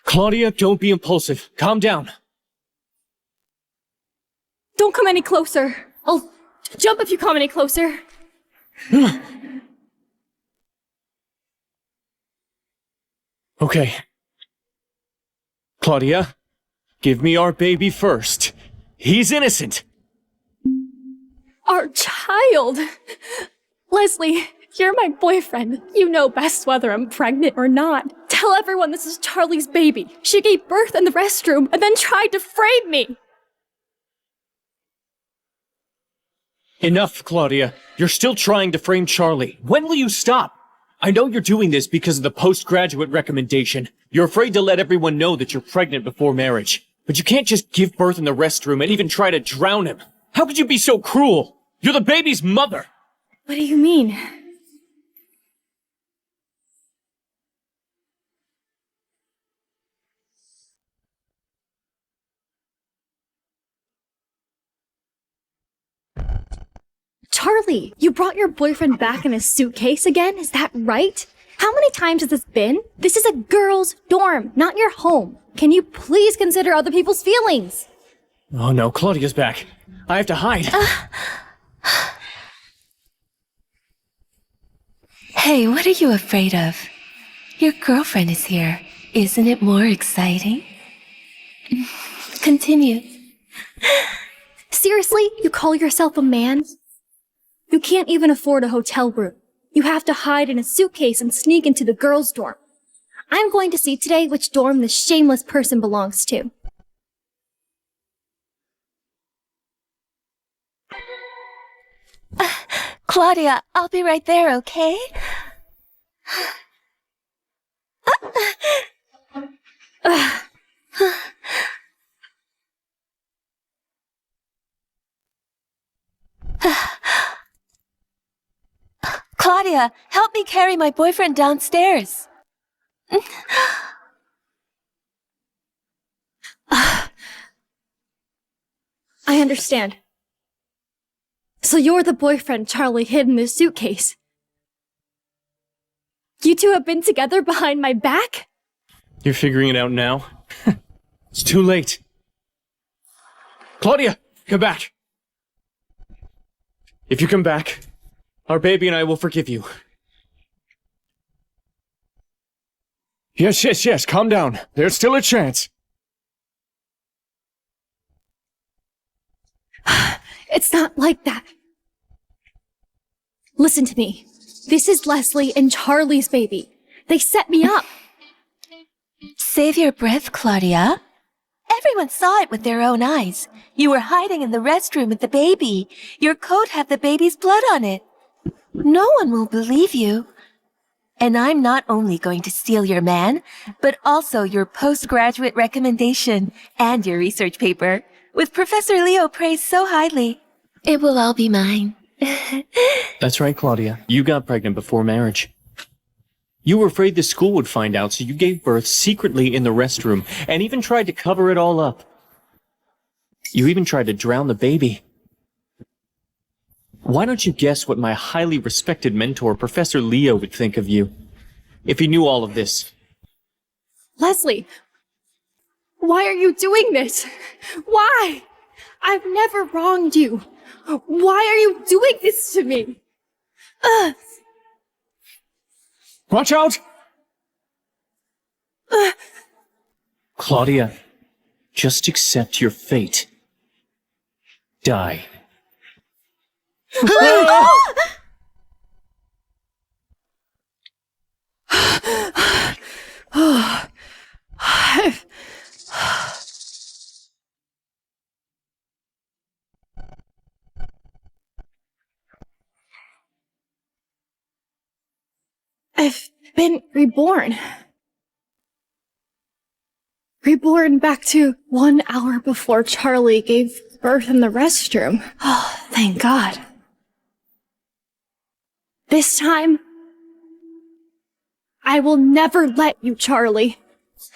Claudia, don't be impulsive. Calm down. Don't come any closer. I'll jump if you come any closer. Okay. Claudia, give me our baby first. He's innocent. Our child! Leslie, you're my boyfriend. You know best whether I'm pregnant or not. Tell everyone this is Charlie's baby. She gave birth in the restroom and then tried to frame me. Enough, Claudia. You're still trying to frame Charlie. When will you stop? I know you're doing this because of the postgraduate recommendation. You're afraid to let everyone know that you're pregnant before marriage. But you can't just give birth in the restroom and even try to drown him. How could you be so cruel? You're the baby's mother! What do you mean? Charlie, you brought your boyfriend back in a suitcase again? Is that right? How many times has this been? This is a girl's dorm, not your home. Can you please consider other people's feelings? Oh no, Claudia's back. I have to hide. Hey, what are you afraid of? Your girlfriend is here. Isn't it more exciting? Continue. Seriously? You call yourself a man? You can't even afford a hotel room. You have to hide in a suitcase and sneak into the girls' dorm. I'm going to see today which dorm this shameless person belongs to. Claudia, I'll be right there, okay? Claudia, help me carry my boyfriend downstairs. I understand. So you're the boyfriend Charlie hid in this suitcase. You two have been together behind my back? You're figuring it out now? It's too late. Claudia, come back. If you come back, our baby and I will forgive you. Yes, calm down. There's still a chance. It's not like that. Listen to me. This is Leslie and Charlie's baby. They set me up. Save your breath, Claudia. Everyone saw it with their own eyes. You were hiding in the restroom with the baby. Your coat had the baby's blood on it. No one will believe you. And I'm not only going to steal your man, but also your postgraduate recommendation and your research paper, with Professor Leo praised so highly. It will all be mine. That's right, Claudia. You got pregnant before marriage. You were afraid the school would find out, so you gave birth secretly in the restroom, and even tried to cover it all up. You even tried to drown the baby. Why don't you guess what my highly respected mentor, Professor Leo, would think of you, if he knew all of this? Leslie, why are you doing this? Why? I've never wronged you. Why are you doing this to me? Watch out! Claudia, just accept your fate. Die. I've been reborn. Reborn back to 1 hour before Charlie gave birth in the restroom. Oh, thank God. This time, I will never let you, Charlie,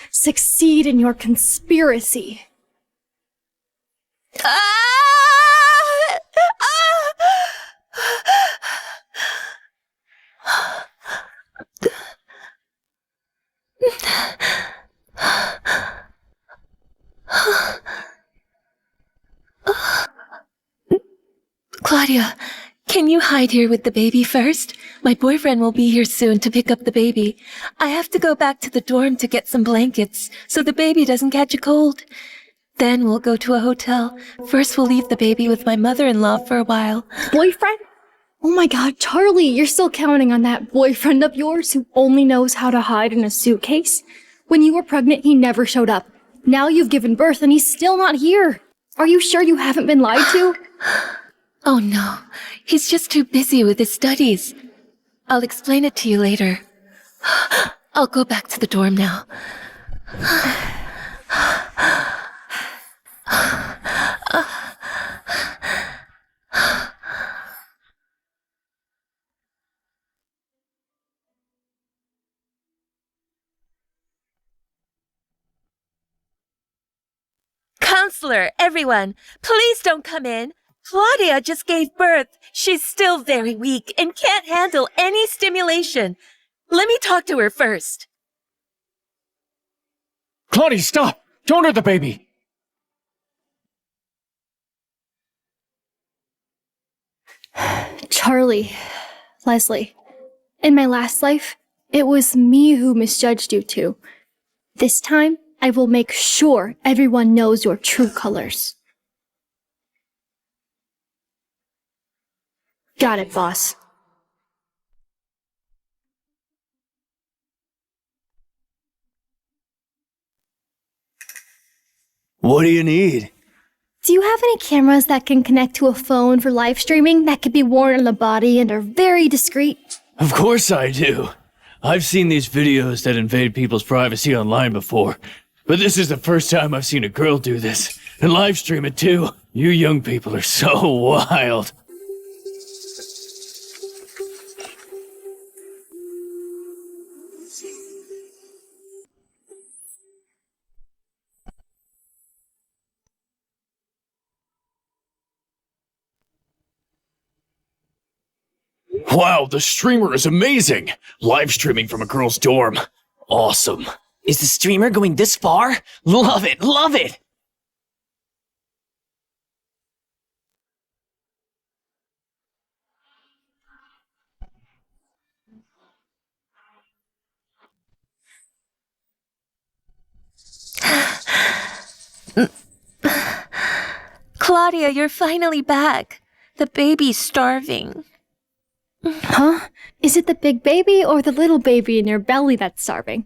succeed in your conspiracy. Claudia, can you hide here with the baby first? My boyfriend will be here soon to pick up the baby. I have to go back to the dorm to get some blankets so the baby doesn't catch a cold. Then we'll go to a hotel. First, we'll leave the baby with my mother-in-law for a while. Boyfriend? Oh my god, Charlie, you're still counting on that boyfriend of yours who only knows how to hide in a suitcase? When you were pregnant, he never showed up. Now you've given birth and he's still not here. Are you sure you haven't been lied to? Oh no, he's just too busy with his studies. I'll explain it to you later. I'll go back to the dorm now. Counselor, everyone, please don't come in. Claudia just gave birth. She's still very weak and can't handle any stimulation. Let me talk to her first. Claudia, stop! Don't hurt the baby! Charlie, Leslie, in my last life, it was me who misjudged you two. This time, I will make sure everyone knows your true colors. Got it, boss. What do you need? Do you have any cameras that can connect to a phone for live streaming that could be worn on the body and are very discreet? Of course I do. I've seen these videos that invade people's privacy online before, but this is the first time I've seen a girl do this, and live stream it too. You young people are so wild. Wow, the streamer is amazing! Live streaming from a girl's dorm. Awesome. Is the streamer going this far? Love it, love it! Claudia, you're finally back. The baby's starving. Huh? Is it the big baby or the little baby in your belly that's starving?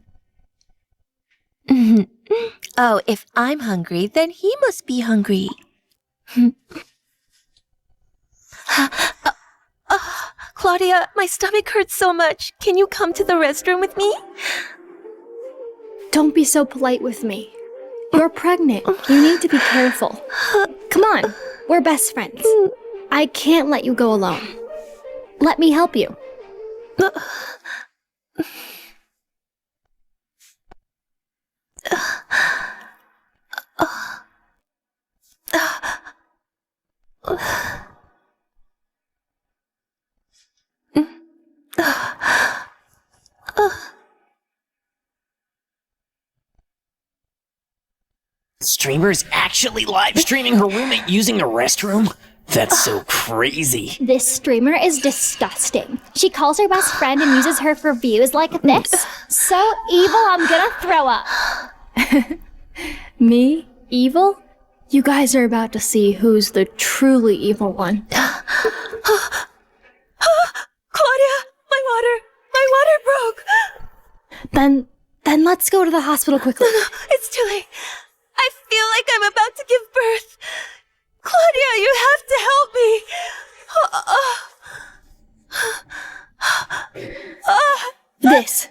Oh, if I'm hungry, then he must be hungry. Claudia, my stomach hurts so much. Can you come to the restroom with me? Don't be so polite with me. You're pregnant. You need to be careful. Come on, we're best friends. I can't let you go alone. Let me help you. Streamer's actually live streaming her roommate using a restroom? That's so crazy. This streamer is disgusting. She calls her best friend and uses her for views like this. So evil, I'm gonna throw up. Me? Evil? You guys are about to see who's the truly evil one. Claudia, my water broke. Then let's go to the hospital quickly. No, it's too late. I feel like I'm about to give birth. Claudia, you have to help me. This.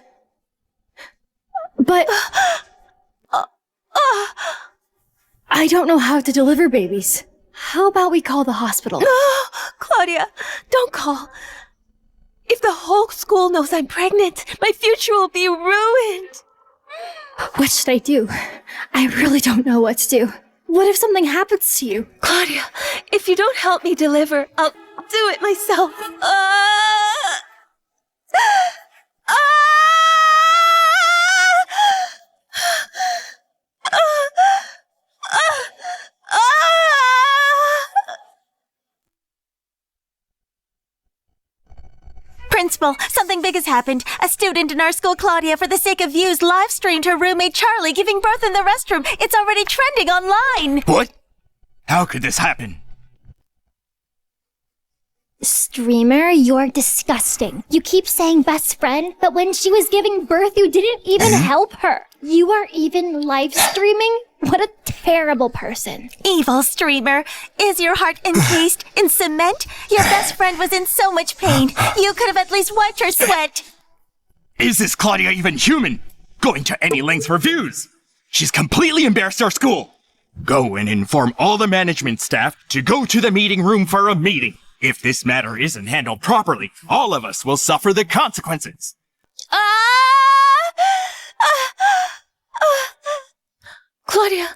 But I don't know how to deliver babies. How about we call the hospital? No, Claudia, don't call. If the whole school knows I'm pregnant, my future will be ruined. What should I do? I really don't know what to do. What if something happens to you? Claudia, if you don't help me deliver, I'll do it myself. Principal, something big has happened. A student in our school, Claudia, for the sake of views, live-streamed her roommate Charlie giving birth in the restroom. It's already trending online. What? How could this happen? Streamer, you're disgusting. You keep saying best friend, but when she was giving birth, you didn't even help her. You are even live streaming? What a terrible person. Evil streamer. Is your heart encased in cement? Your best friend was in so much pain. You could have at least wiped her sweat. Is this Claudia even human? Going to any lengths for views? She's completely embarrassed our school. Go and inform all the management staff to go to the meeting room for a meeting. If this matter isn't handled properly, all of us will suffer the consequences. Claudia,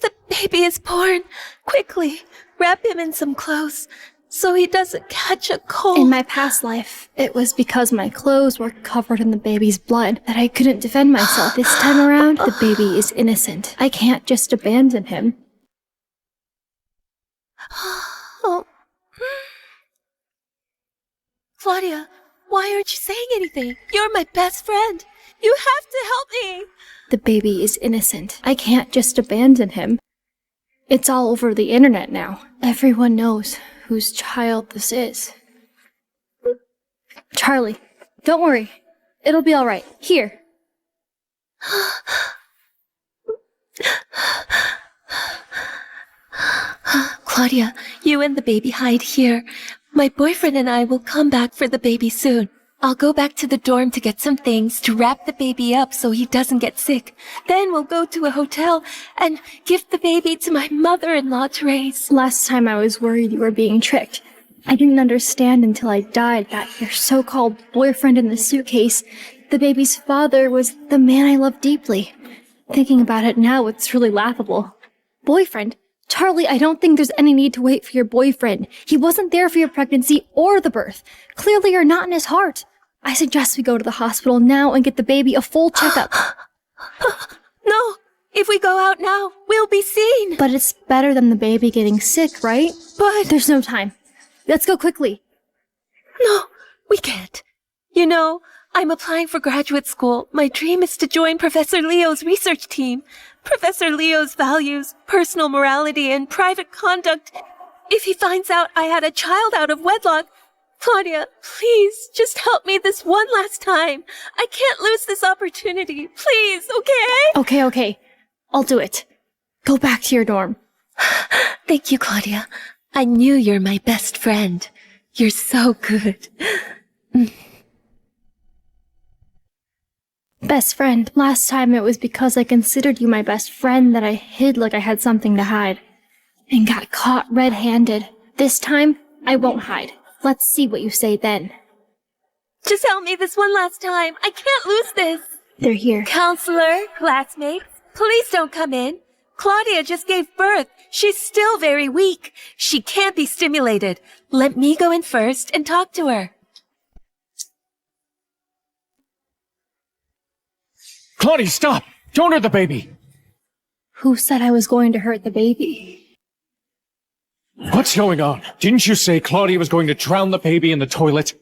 the baby is born. Quickly, wrap him in some clothes so he doesn't catch a cold. In my past life, it was because my clothes were covered in the baby's blood that I couldn't defend myself. This time around, the baby is innocent. I can't just abandon him. Oh. Claudia, why aren't you saying anything? You're my best friend. You have to help me. The baby is innocent. I can't just abandon him. It's all over the internet now. Everyone knows whose child this is. Charlie, don't worry. It'll be all right. Here. Claudia, you and the baby hide here. My boyfriend and I will come back for the baby soon. I'll go back to the dorm to get some things to wrap the baby up so he doesn't get sick. Then we'll go to a hotel and give the baby to my mother-in-law to raise. Last time I was worried you were being tricked. I didn't understand until I died that your so-called boyfriend in the suitcase, the baby's father, was the man I loved deeply. Thinking about it now, it's really laughable. Boyfriend? Charlie, I don't think there's any need to wait for your boyfriend. He wasn't there for your pregnancy or the birth. Clearly you're not in his heart. I suggest we go to the hospital now and get the baby a full checkup. No, if we go out now, we'll be seen. But it's better than the baby getting sick, right? But There's no time. Let's go quickly. no, we can't. You know, I'm applying for graduate school. My dream is to join Professor Leo's research team. Professor Leo's values personal morality and private conduct. If he finds out I had a child out of wedlock, Claudia, please, just help me this one last time. I can't lose this opportunity. Please, okay? Okay. I'll do it. Go back to your dorm. Thank you, Claudia. I knew you're my best friend. You're so good. Best friend. Last time it was because I considered you my best friend that I hid like I had something to hide. And got caught red-handed. This time, I won't hide. Let's see what you say then. Just help me this one last time. I can't lose this. They're here. Counselor, classmates, please don't come in. Claudia just gave birth. She's still very weak. She can't be stimulated. Let me go in first and talk to her. Claudia, stop! Don't hurt the baby! Who said I was going to hurt the baby? What's going on? Didn't you say Claudia was going to drown the baby in the toilet?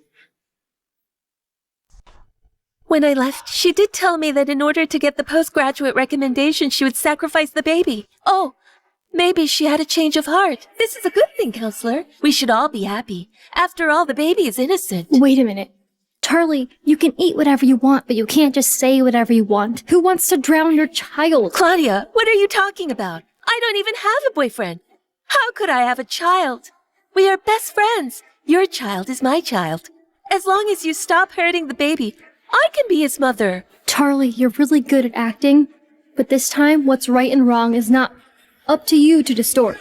When I left, she did tell me that in order to get the postgraduate recommendation, she would sacrifice the baby. Oh, maybe she had a change of heart. This is a good thing, Counselor. We should all be happy. After all, the baby is innocent. Wait a minute. Charlie, you can eat whatever you want, but you can't just say whatever you want. Who wants to drown your child? Claudia, what are you talking about? I don't even have a boyfriend. How could I have a child? We are best friends. Your child is my child. As long as you stop hurting the baby, I can be his mother. Charlie, you're really good at acting, but this time what's right and wrong is not up to you to distort.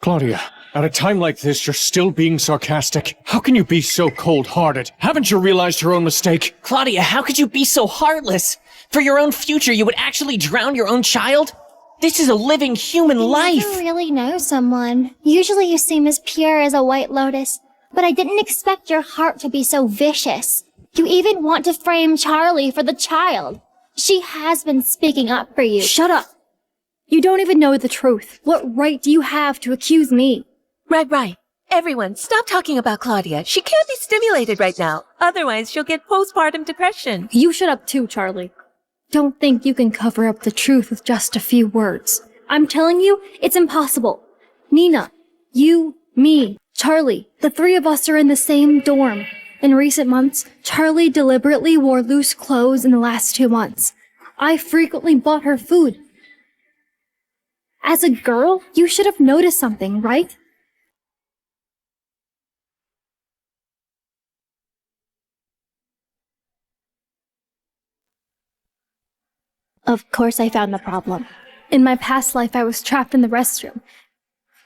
Claudia, at a time like this, you're still being sarcastic. How can you be so cold-hearted? Haven't you realized your own mistake? Claudia, how could you be so heartless? For your own future, you would actually drown your own child? This is a living human life. I really know someone. Usually you seem as pure as a white lotus, but I didn't expect your heart to be so vicious. You even want to frame Charlie for the child. She has been speaking up for you. Shut up! You don't even know the truth. What right do you have to accuse me? Right. Everyone, stop talking about Claudia. She can't be stimulated right now. Otherwise, she'll get postpartum depression. You shut up too, Charlie. Don't think you can cover up the truth with just a few words. I'm telling you, it's impossible. Nina, you, me, Charlie, the three of us are in the same dorm. In recent months, Charlie deliberately wore loose clothes in the last 2 months. I frequently bought her food. As a girl, you should have noticed something, right? Of course I found the problem. In my past life, I was trapped in the restroom.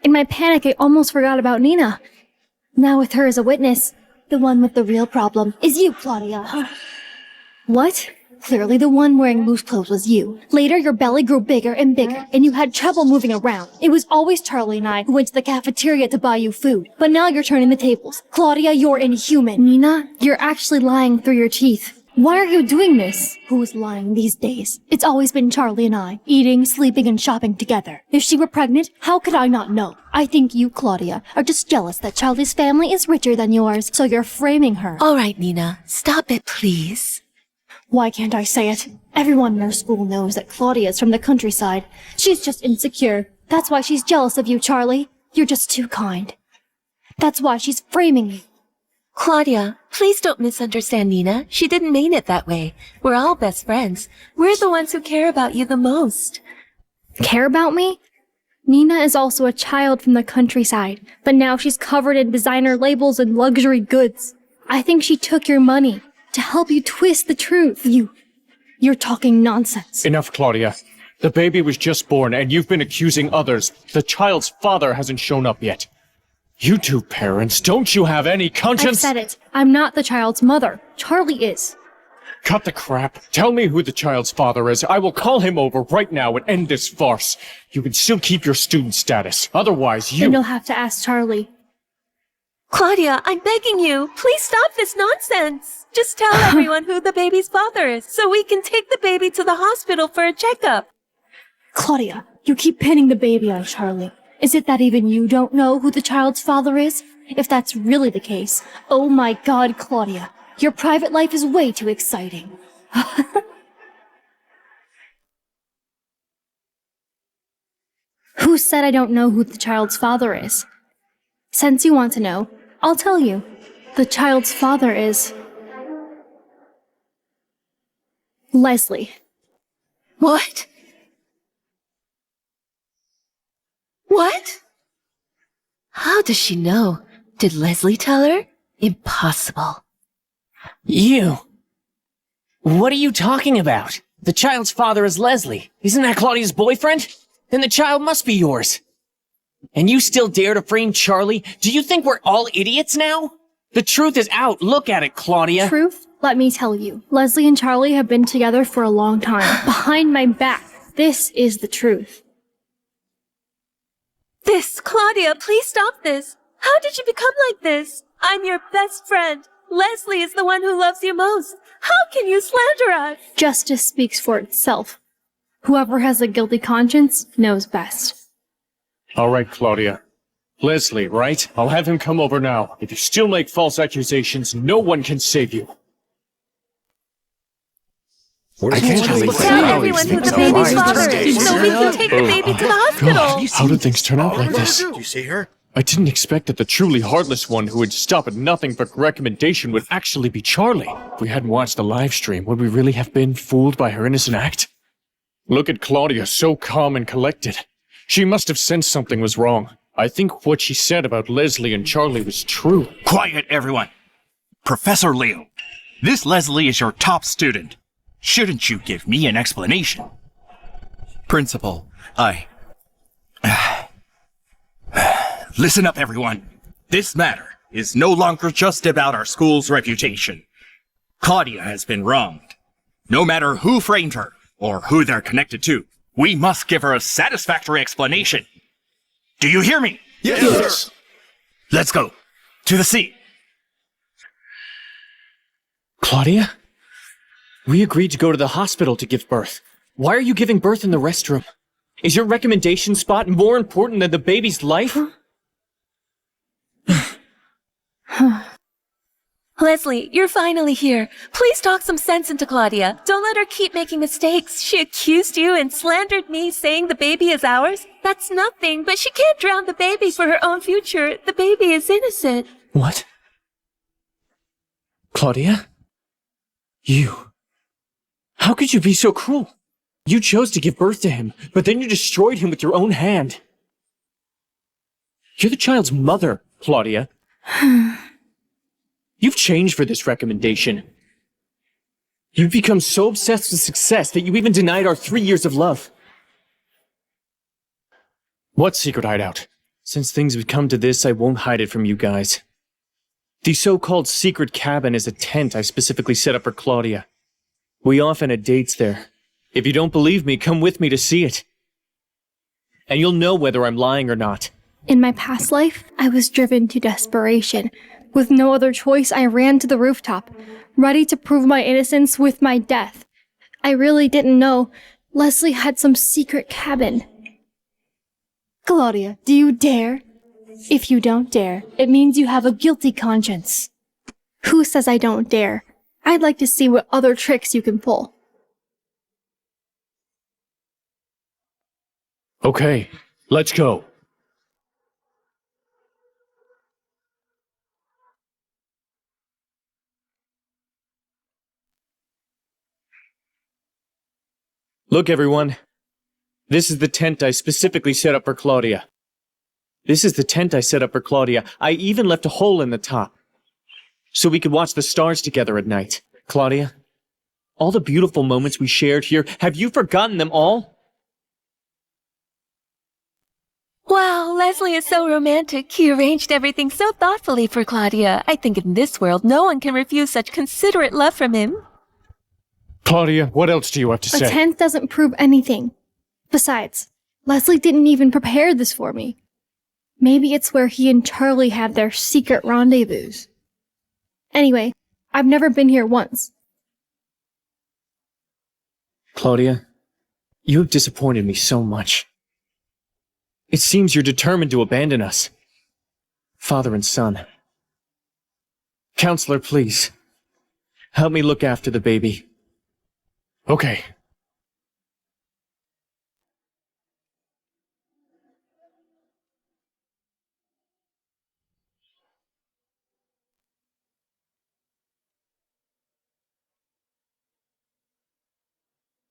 In my panic, I almost forgot about Nina. Now with her as a witness, the one with the real problem is you, Claudia. What? Clearly the one wearing loose clothes was you. Later, your belly grew bigger and bigger, and you had trouble moving around. It was always Charlie and I who went to the cafeteria to buy you food. But now you're turning the tables. Claudia, you're inhuman. Nina, you're actually lying through your teeth. Why are you doing this? Who is lying these days? It's always been Charlie and I, eating, sleeping, and shopping together. If she were pregnant, how could I not know? I think you, Claudia, are just jealous that Charlie's family is richer than yours, so you're framing her. All right, Nina. Stop it, please. Why can't I say it? Everyone in our school knows that Claudia is from the countryside. She's just insecure. That's why she's jealous of you, Charlie. You're just too kind. That's why she's framing you. Claudia, please don't misunderstand Nina. She didn't mean it that way. We're all best friends. We're the ones who care about you the most. Care about me? Nina is also a child from the countryside, but now she's covered in designer labels and luxury goods. I think she took your money to help you twist the truth. You're talking nonsense. Enough, Claudia. The baby was just born, and you've been accusing others. The child's father hasn't shown up yet. You two parents, don't you have any conscience? I've said it. I'm not the child's mother. Charlie is. Cut the crap. Tell me who the child's father is. I will call him over right now and end this farce. You can still keep your student status. Otherwise, Then you'll have to ask Charlie. Claudia, I'm begging you. Please stop this nonsense. Just tell everyone who the baby's father is, so we can take the baby to the hospital for a checkup. Claudia, you keep pinning the baby on Charlie. Is it that even you don't know who the child's father is? If that's really the case, oh my god, Claudia, your private life is way too exciting. Who said I don't know who the child's father is? Since you want to know, I'll tell you. The child's father is... Leslie. What? What? How does she know? Did Leslie tell her? Impossible. You! What are you talking about? The child's father is Leslie. Isn't that Claudia's boyfriend? Then the child must be yours. And you still dare to frame Charlie? Do you think we're all idiots now? The truth is out. Look at it, Claudia. Truth? Let me tell you. Leslie and Charlie have been together for a long time. Behind my back. This is the truth. Claudia, please stop this. How did you become like this? I'm your best friend. Leslie is the one who loves you most. How can you slander us? Justice speaks for itself. Whoever has a guilty conscience knows best. All right, Claudia. Leslie, right? I'll have him come over now. If you still make false accusations, no one can save you. I can't tell everyone who the baby's father is, so we can take the baby to the hospital. How did things turn out like this? Did you see her? I didn't expect that the truly heartless one who would stop at nothing for recommendation would actually be Charlie. If we hadn't watched the live stream, would we really have been fooled by her innocent act? Look at Claudia, so calm and collected. She must have sensed something was wrong. I think what she said about Leslie and Charlie was true. Quiet, everyone. Professor Leo, this Leslie is your top student. Shouldn't you give me an explanation? Principal, Listen up, everyone. This matter is no longer just about our school's reputation. Claudia has been wronged. No matter who framed her, or who they're connected to, we must give her a satisfactory explanation. Do you hear me? Yes. Let's go. To the seat. Claudia? We agreed to go to the hospital to give birth. Why are you giving birth in the restroom? Is your recommendation spot more important than the baby's life? Leslie, you're finally here. Please talk some sense into Claudia. Don't let her keep making mistakes. She accused you and slandered me, saying the baby is ours. That's nothing, but she can't drown the baby for her own future. The baby is innocent. What? Claudia? You. How could you be so cruel? You chose to give birth to him, but then you destroyed him with your own hand. You're the child's mother, Claudia. You've changed for this recommendation. You've become so obsessed with success that you even denied our 3 years of love. What secret hideout? Since things have come to this, I won't hide it from you guys. The so-called secret cabin is a tent I specifically set up for Claudia. We often had dates there. If you don't believe me, come with me to see it. And you'll know whether I'm lying or not. In my past life, I was driven to desperation. With no other choice, I ran to the rooftop, ready to prove my innocence with my death. I really didn't know Leslie had some secret cabin. Claudia, do you dare? If you don't dare, it means you have a guilty conscience. Who says I don't dare? I'd like to see what other tricks you can pull. Okay, let's go. Look, everyone. This is the tent I specifically set up for Claudia. I even left a hole in the top, so we could watch the stars together at night. Claudia, all the beautiful moments we shared here, have you forgotten them all? Wow, Leslie is so romantic. He arranged everything so thoughtfully for Claudia. I think in this world, no one can refuse such considerate love from him. Claudia, what else do you have to A say? tent doesn't prove anything. Besides, Leslie didn't even prepare this for me. Maybe it's where he and Charlie have their secret rendezvous. Anyway, I've never been here once. Claudia, you have disappointed me so much. It seems you're determined to abandon us. Father and son. Counselor, please. Help me look after the baby. Okay.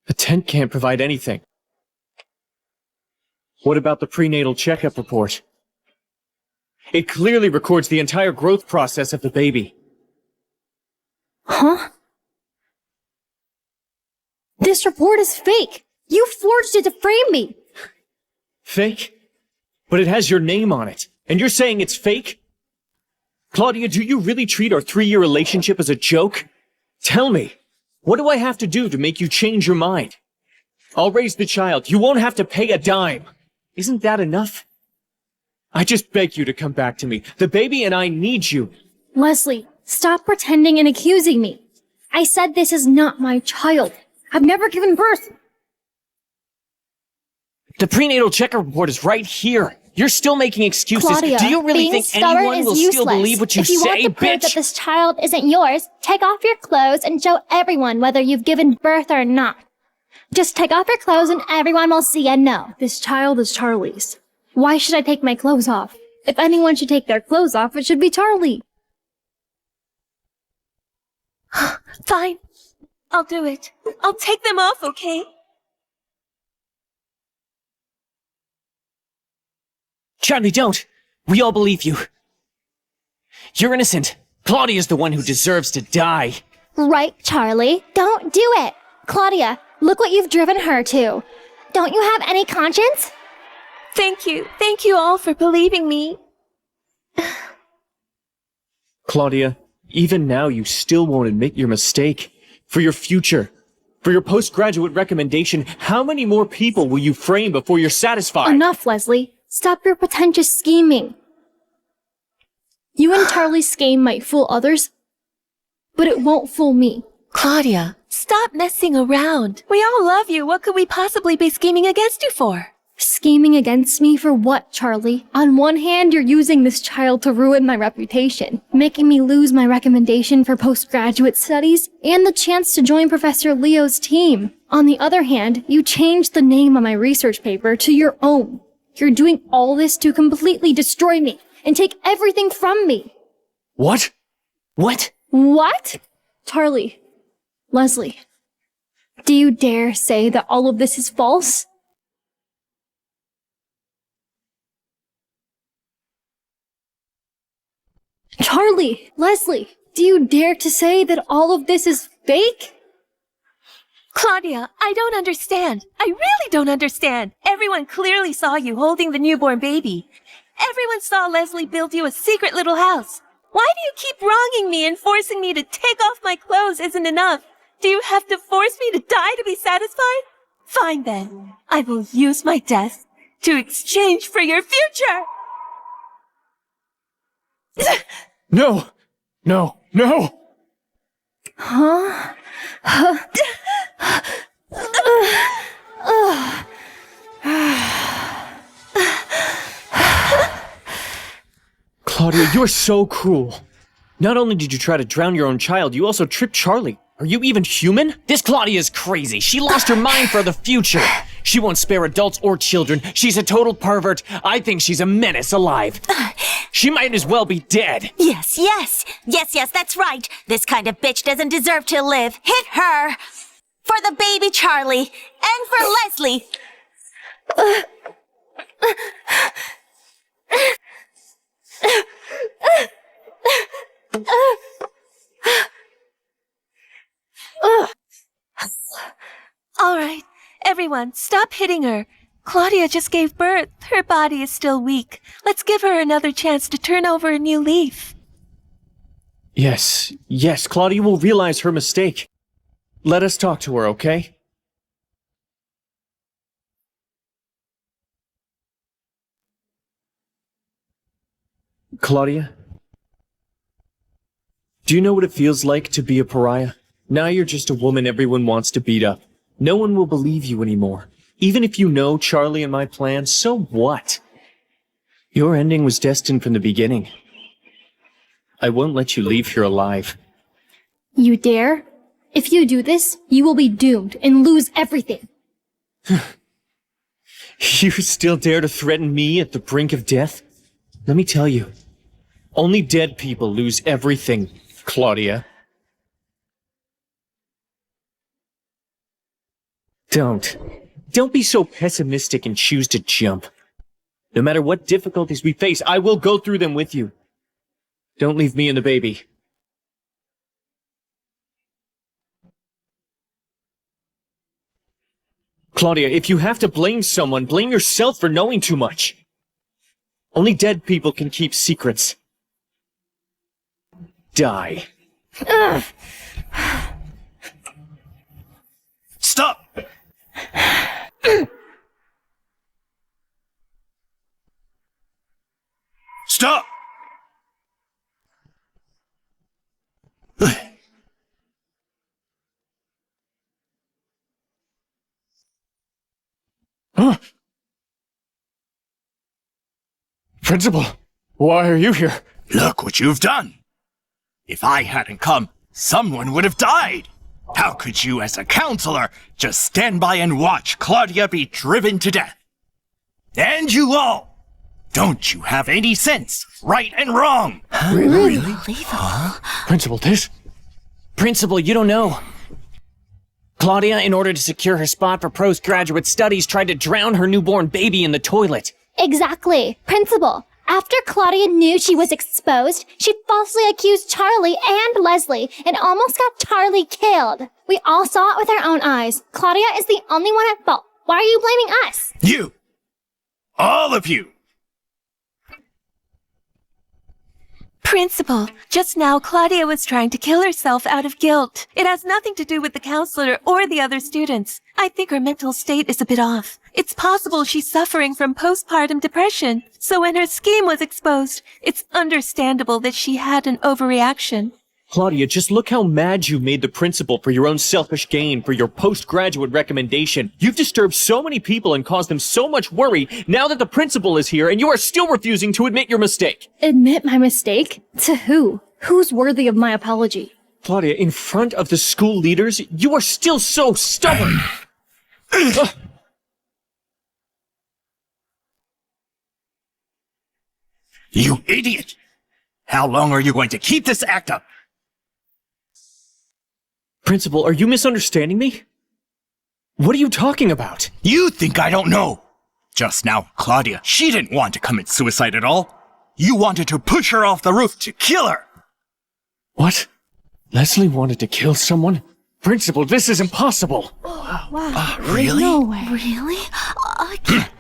The tent can't provide anything. What about the prenatal checkup report? It clearly records the entire growth process of the baby. Huh? This report is fake! You forged it to frame me! Fake? But it has your name on it, and you're saying it's fake? Claudia, do you really treat our 3-year relationship as a joke? Tell me, what do I have to do to make you change your mind? I'll raise the child. You won't have to pay a dime. Isn't that enough? I just beg you to come back to me. The baby and I need you. Leslie, stop pretending and accusing me. I said this is not my child. I've never given birth. The prenatal checker report is right here. You're still making excuses. Claudia, Do you really being think stubborn anyone is will useless. still believe what you if you say, want to prove bitch? that this child isn't yours, take off your clothes and show everyone whether you've given birth or not. Just take off your clothes and everyone will see and know. This child is Charlie's. Why should I take my clothes off? If anyone should take their clothes off, it should be Charlie. Fine. I'll do it. I'll take them off, okay? Charlie, don't. We all believe you. You're innocent. Claudia's the one who deserves to die. Right, Charlie? Don't do it. Claudia, look what you've driven her to. Don't you have any conscience? Thank you. Thank you all for believing me. Claudia, even now you still won't admit your mistake. For your future, for your postgraduate recommendation, how many more people will you frame before you're satisfied? Enough, Leslie. Stop your pretentious scheming. You and Charlie's scheme might fool others, but it won't fool me. Claudia, stop messing around. We all love you. What could we possibly be scheming against you for? Scheming against me for what, Charlie? On one hand, you're using this child to ruin my reputation, making me lose my recommendation for postgraduate studies and the chance to join Professor Leo's team. On the other hand, you changed the name on my research paper to your own. You're doing all this to completely destroy me and take everything from me. What? What? What? Charlie, Leslie, do you dare say that all of this is false? Charlie, Leslie, do you dare to say that all of this is fake? Claudia, I don't understand. I really don't understand. Everyone clearly saw you holding the newborn baby. Everyone saw Leslie build you a secret little house. Why do you keep wronging me and forcing me to take off my clothes isn't enough? Do you have to force me to die to be satisfied? Fine then. I will use my death to exchange for your future. No! No! No! Huh? Claudia, you're so cruel. Not only did you try to drown your own child, you also tricked Charlie. Are you even human? This Claudia is crazy. She lost her mind for the future. She won't spare adults or children. She's a total pervert. I think she's a menace alive. She might as well be dead. Yes, that's right. This kind of bitch doesn't deserve to live. Hit her! For the baby Charlie, and for Leslie! All right, everyone, stop hitting her. Claudia just gave birth. Her body is still weak. Let's give her another chance to turn over a new leaf. Yes, Claudia will realize her mistake. Let us talk to her, okay? Claudia? Do you know what it feels like to be a pariah? Now you're just a woman everyone wants to beat up. No one will believe you anymore. Even if you know Charlie and my plan, so what? Your ending was destined from the beginning. I won't let you leave here alive. You dare? If you do this, you will be doomed and lose everything. You still dare to threaten me at the brink of death? Let me tell you, only dead people lose everything, Claudia. Don't be so pessimistic and choose to jump. No matter what difficulties we face, I will go through them with you. Don't leave me and the baby. Claudia, if you have to blame someone, blame yourself for knowing too much. Only dead people can keep secrets. Die. Stop! Stop! Huh? Principal, why are you here? Look what you've done! If I hadn't come, someone would have died! How could you, as a counselor, just stand by and watch Claudia be driven to death? And you all! Don't you have any sense, right and wrong? Really? Principal, you don't know. Claudia, in order to secure her spot for postgraduate studies, tried to drown her newborn baby in the toilet. Exactly. Principal, after Claudia knew she was exposed, she falsely accused Charlie and Leslie and almost got Charlie killed. We all saw it with our own eyes. Claudia is the only one at fault. Why are you blaming us? You! All of you! Principal, just now Claudia was trying to kill herself out of guilt. It has nothing to do with the counselor or the other students. I think her mental state is a bit off. It's possible she's suffering from postpartum depression. So when her scheme was exposed, it's understandable that she had an overreaction. Claudia, just look how mad you made the principal for your own selfish gain, for your postgraduate recommendation. You've disturbed so many people and caused them so much worry now that the principal is here and you are still refusing to admit your mistake. Admit my mistake? To who? Who's worthy of my apology? Claudia, in front of the school leaders, you are still so stubborn. You idiot! How long are you going to keep this act up? Principal, are you misunderstanding me? What are you talking about? You think I don't know? Just now, Claudia, she didn't want to commit suicide at all. You wanted to push her off the roof to kill her. What? Leslie wanted to kill someone? Principal, this is impossible. Wow. Really? No way. Really? I can't.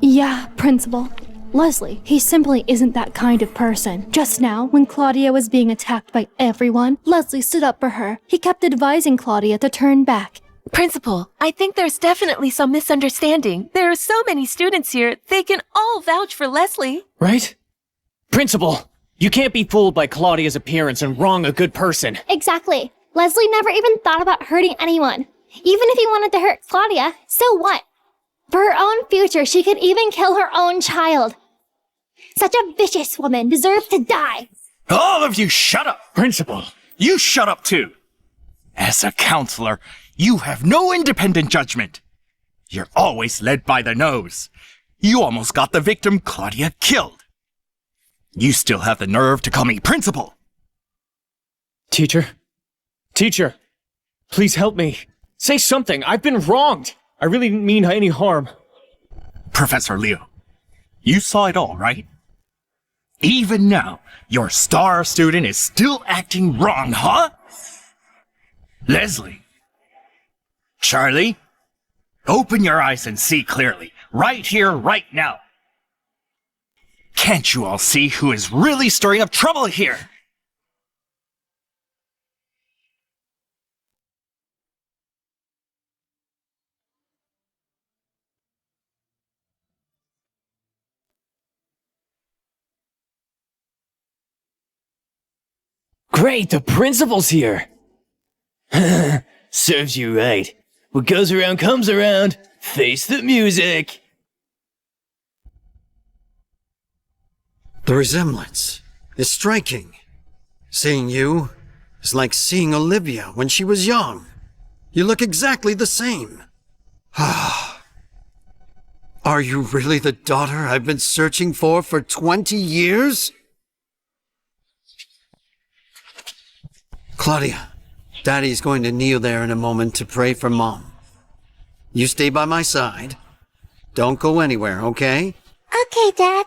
Yeah, Principal. Leslie, he simply isn't that kind of person. Just now, when Claudia was being attacked by everyone, Leslie stood up for her. He kept advising Claudia to turn back. Principal, I think there's definitely some misunderstanding. There are so many students here, they can all vouch for Leslie. Right? Principal, you can't be fooled by Claudia's appearance and wrong a good person. Exactly. Leslie never even thought about hurting anyone. Even if he wanted to hurt Claudia, so what? For her own future, she could even kill her own child. Such a vicious woman deserves to die. All of you shut up! Principal. You shut up too! As a counselor, you have no independent judgment. You're always led by the nose. You almost got the victim Claudia killed. You still have the nerve to call me principal. Teacher? Teacher, please help me. Say something. I've been wronged. I really didn't mean any harm. Professor Leo, you saw it all, right? Even now, your star student is still acting wrong, huh? Leslie. Charlie, open your eyes and see clearly. Right here, right now. Can't you all see who is really stirring up trouble here? Great, the principal's here. Serves you right. What goes around comes around. Face the music. The resemblance is striking. Seeing you is like seeing Olivia when she was young. You look exactly the same. Are you really the daughter I've been searching for 20 years? Claudia, Daddy's going to kneel there in a moment to pray for Mom. You stay by my side. Don't go anywhere, okay? Okay, Dad.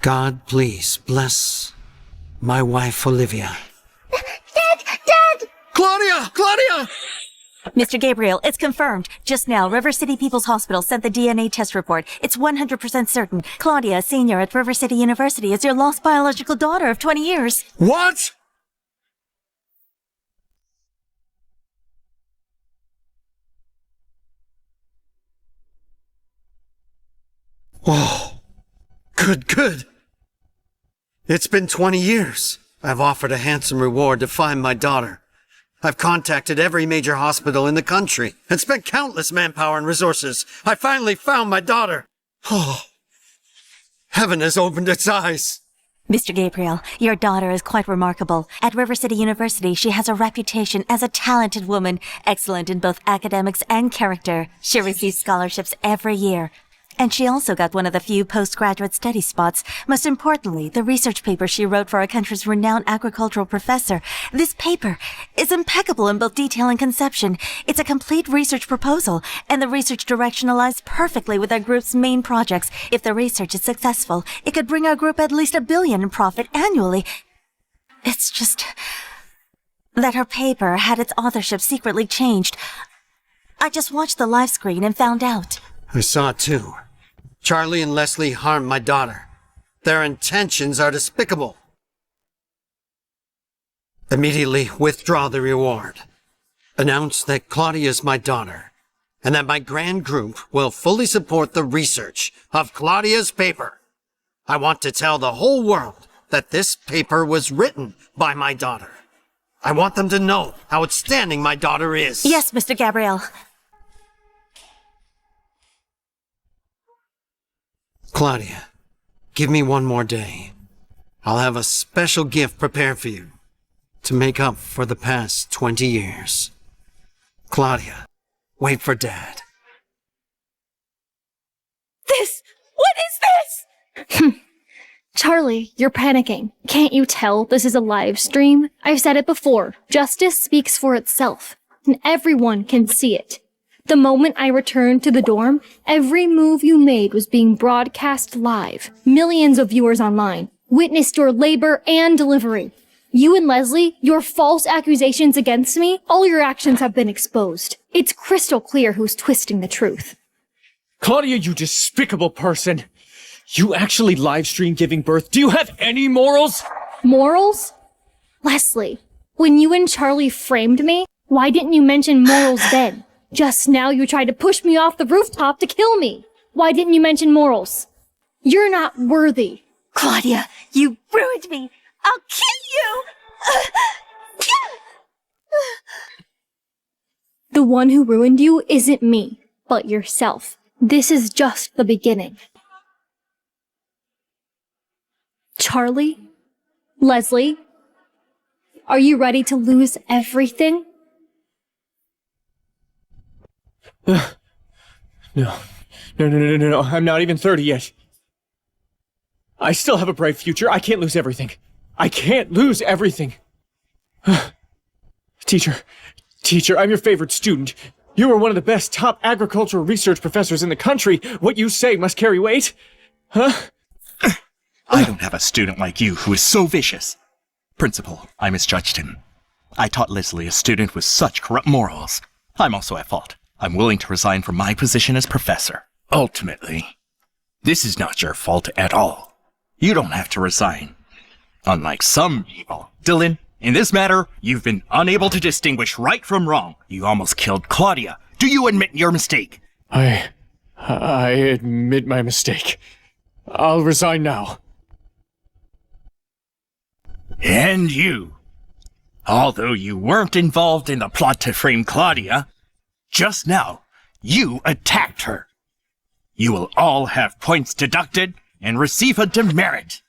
God, please bless my wife, Olivia. Dad! Claudia! Claudia! Mr. Gabriel, it's confirmed. Just now, River City People's Hospital sent the DNA test report. It's 100% certain. Claudia, a senior at River City University, is your lost biological daughter of 20 years. What? Oh, good. It's been 20 years. I've offered a handsome reward to find my daughter. I've contacted every major hospital in the country and spent countless manpower and resources. I finally found my daughter. Oh, heaven has opened its eyes. Mr. Gabriel, your daughter is quite remarkable. At River City University, she has a reputation as a talented woman, excellent in both academics and character. She receives scholarships every year. And she also got one of the few postgraduate study spots. Most importantly, the research paper she wrote for our country's renowned agricultural professor. This paper is impeccable in both detail and conception. It's a complete research proposal, and the research direction aligns perfectly with our group's main projects. If the research is successful, it could bring our group at least $1 billion in profit annually. It's just that her paper had its authorship secretly changed. I just watched the live screen and found out. I saw it too. Charlie and Leslie harmed my daughter. Their intentions are despicable. Immediately withdraw the reward. Announce that Claudia is my daughter, and that my grand group will fully support the research of Claudia's paper. I want to tell the whole world that this paper was written by my daughter. I want them to know how outstanding my daughter is. Yes, Mr. Gabriel. Claudia, give me one more day. I'll have a special gift prepared for you to make up for the past 20 years. Claudia, wait for Dad. What is this? Charlie, you're panicking. Can't you tell this is a live stream? I've said it before. Justice speaks for itself, and everyone can see it. The moment I returned to the dorm, every move you made was being broadcast live. Millions of viewers online witnessed your labor and delivery. You and Leslie, your false accusations against me, all your actions have been exposed. It's crystal clear who's twisting the truth. Claudia, you despicable person! You actually live stream giving birth? Do you have any morals? Morals? Leslie, when you and Charlie framed me, why didn't you mention morals then? Just now you tried to push me off the rooftop to kill me. Why didn't you mention morals? You're not worthy. Claudia, you ruined me. I'll kill you. The one who ruined you isn't me, but yourself. This is just the beginning. Charlie? Leslie? Are you ready to lose everything? No, I'm not even 30 yet. I still have a bright future. I can't lose everything. I can't lose everything. Teacher, I'm your favorite student. You are one of the best top agricultural research professors in the country. What you say must carry weight. Huh? I don't have a student like you who is so vicious. Principal, I misjudged him. I taught Leslie a student with such corrupt morals. I'm also at fault. I'm willing to resign from my position as professor. Ultimately, this is not your fault at all. You don't have to resign. Unlike some people. Dylan, in this matter, you've been unable to distinguish right from wrong. You almost killed Claudia. Do you admit your mistake? I admit my mistake. I'll resign now. And you. Although you weren't involved in the plot to frame Claudia, just now, you attacked her. You will all have points deducted and receive a demerit.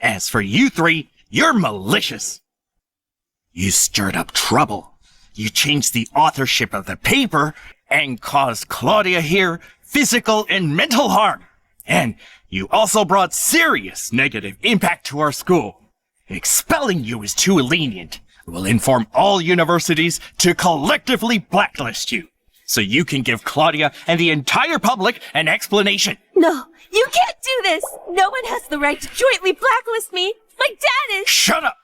As for you three, you're malicious. You stirred up trouble. You changed the authorship of the paper and caused Claudia here physical and mental harm. And you also brought serious negative impact to our school. Expelling you is too lenient. We'll inform all universities to collectively blacklist you, so you can give Claudia and the entire public an explanation. No, you can't do this. No one has the right to jointly blacklist me. My dad is— Shut up!